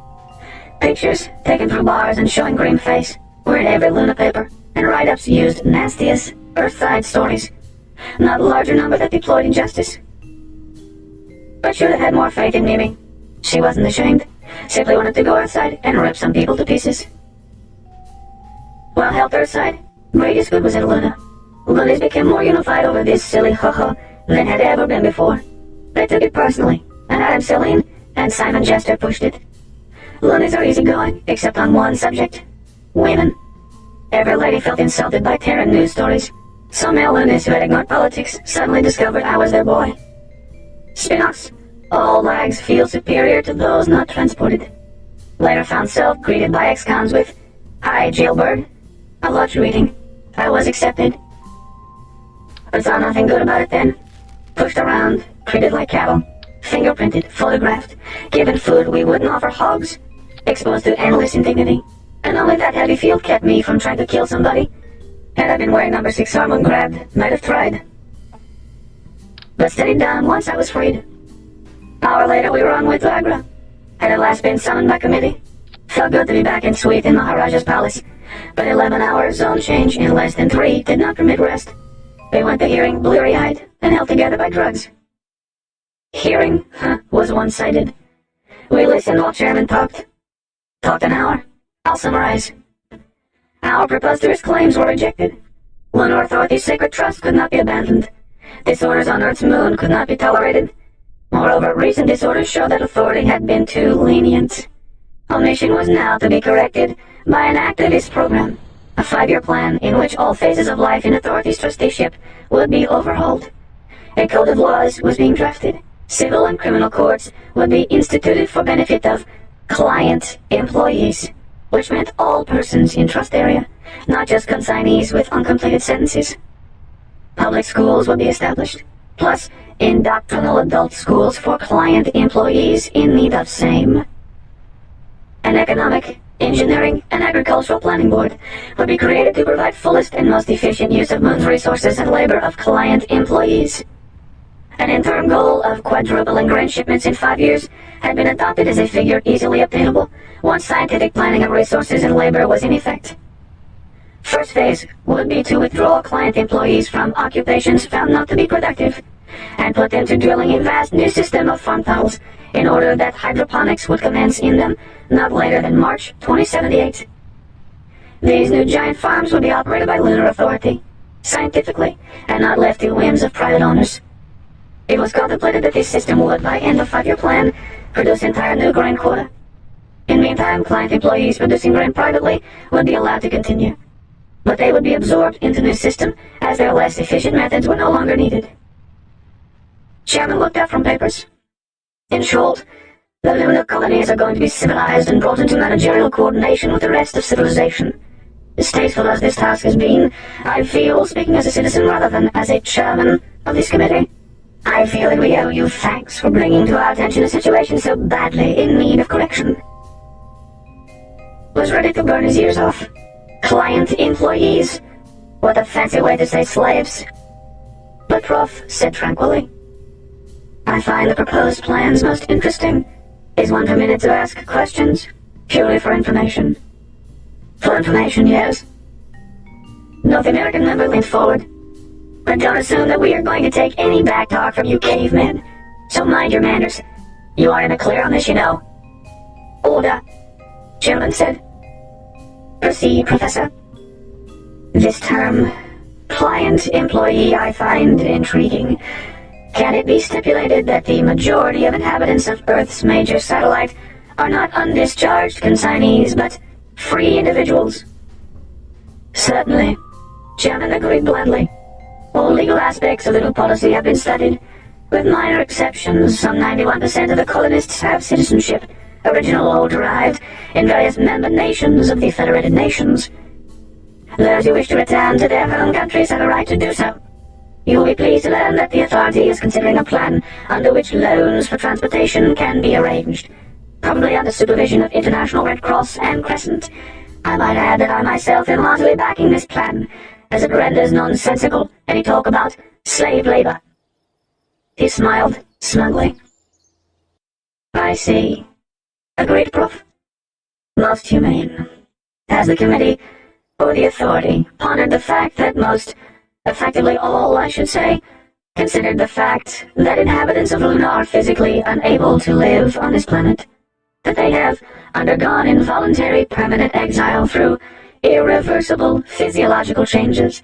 Pictures, taken through bars and showing grim face, were in every Luna paper, and write-ups used nastiest, earth-side stories. Not a larger number that deployed injustice. But should have had more faith in Mimi. She wasn't ashamed, simply wanted to go outside and rip some people to pieces. While helped Earthside, greatest good was at Luna. Lunas became more unified over this silly ho-ho than had ever been before. They took it personally, and Adam Celine and Simon Jester pushed it. Lunas are easygoing, except on one subject: women. Every lady felt insulted by Terran news stories. Some male Lunas who had ignored politics suddenly discovered I was their boy. Spin-offs. All lags feel superior to those not transported. Later found self greeted by ex-cons with, "Hi, jailbird." I loved reading. I was accepted. But saw nothing good about it then. Pushed around, treated like cattle, fingerprinted, photographed, given food we wouldn't offer hogs, exposed to endless indignity, and only that heavy field kept me from trying to kill somebody. Had I been wearing number 6 armor and grabbed, might have tried. But steadied down once I was freed. Hour later we were on with Agra. Had at last been summoned by committee. Felt good to be back in suite in Maharaja's palace, but 11-hour zone change in less than 3 did not permit rest. We went to hearing bleary-eyed and held together by drugs. Hearing, was one-sided. We listened while chairman talked. Talked an hour. I'll summarize. Our preposterous claims were rejected. Lunar Authority's sacred trust could not be abandoned. Disorders on Earth's moon could not be tolerated. Moreover, recent disorders show that authority had been too lenient. Omission was now to be corrected by an activist program, a 5-year plan in which all phases of life in authority's trusteeship would be overhauled. A code of laws was being drafted. Civil and criminal courts would be instituted for benefit of client employees, which meant all persons in trust area, not just consignees with uncompleted sentences. Public schools would be established, plus indoctrinal adult schools for client employees in need of same. An economic, engineering, and agricultural planning board would be created to provide fullest and most efficient use of Moon's resources and labor of client employees. An interim goal of quadrupling grain shipments in 5 years had been adopted as a figure easily obtainable once scientific planning of resources and labor was in effect. First phase would be to withdraw client employees from occupations found not to be productive, and put them to drilling a vast new system of farm tunnels in order that hydroponics would commence in them not later than March 2078. These new giant farms would be operated by Lunar Authority, scientifically, and not left to whims of private owners. It was contemplated that this system would, by end of 5-year plan, produce entire new grain quota. In the meantime, client employees producing grain privately would be allowed to continue, but they would be absorbed into the new system as their less efficient methods were no longer needed. Chairman looked up from papers. In short, the lunar colonies are going to be civilized and brought into managerial coordination with the rest of civilization. Distasteful as this task has been, I feel, speaking as a citizen rather than as a chairman of this committee, I feel that we owe you thanks for bringing to our attention a situation so badly in need of correction. Was ready to burn his ears off. Client employees. What a fancy way to say slaves. But Prof said tranquilly, I find the proposed plans most interesting. Is one permitted to ask questions? Purely for information. For information, yes. North American member leaned forward. But don't assume that we are going to take any back talk from you cavemen. So mind your manners. You are in the clear on this, you know. Order, Chairman said. Proceed, Professor. This term, client-employee I find intriguing. Can it be stipulated that the majority of inhabitants of Earth's major satellite are not undischarged consignees, but free individuals? Certainly, Chairman agreed blandly. All legal aspects of the new policy have been studied. With minor exceptions, some 91% of the colonists have citizenship, original or derived, in various member nations of the Federated Nations. Those who wish to return to their home countries have a right to do so. You will be pleased to learn that the authority is considering a plan under which loans for transportation can be arranged, probably under supervision of International Red Cross and Crescent. I might add that I myself am heartily backing this plan, as it renders nonsensical any talk about slave labor. He smiled smugly. I see, agreed Prof. Most humane. Has the committee, or the authority, pondered the fact that most, effectively all, I should say, considered the fact that inhabitants of Luna are physically unable to live on this planet, that they have undergone involuntary permanent exile through irreversible physiological changes?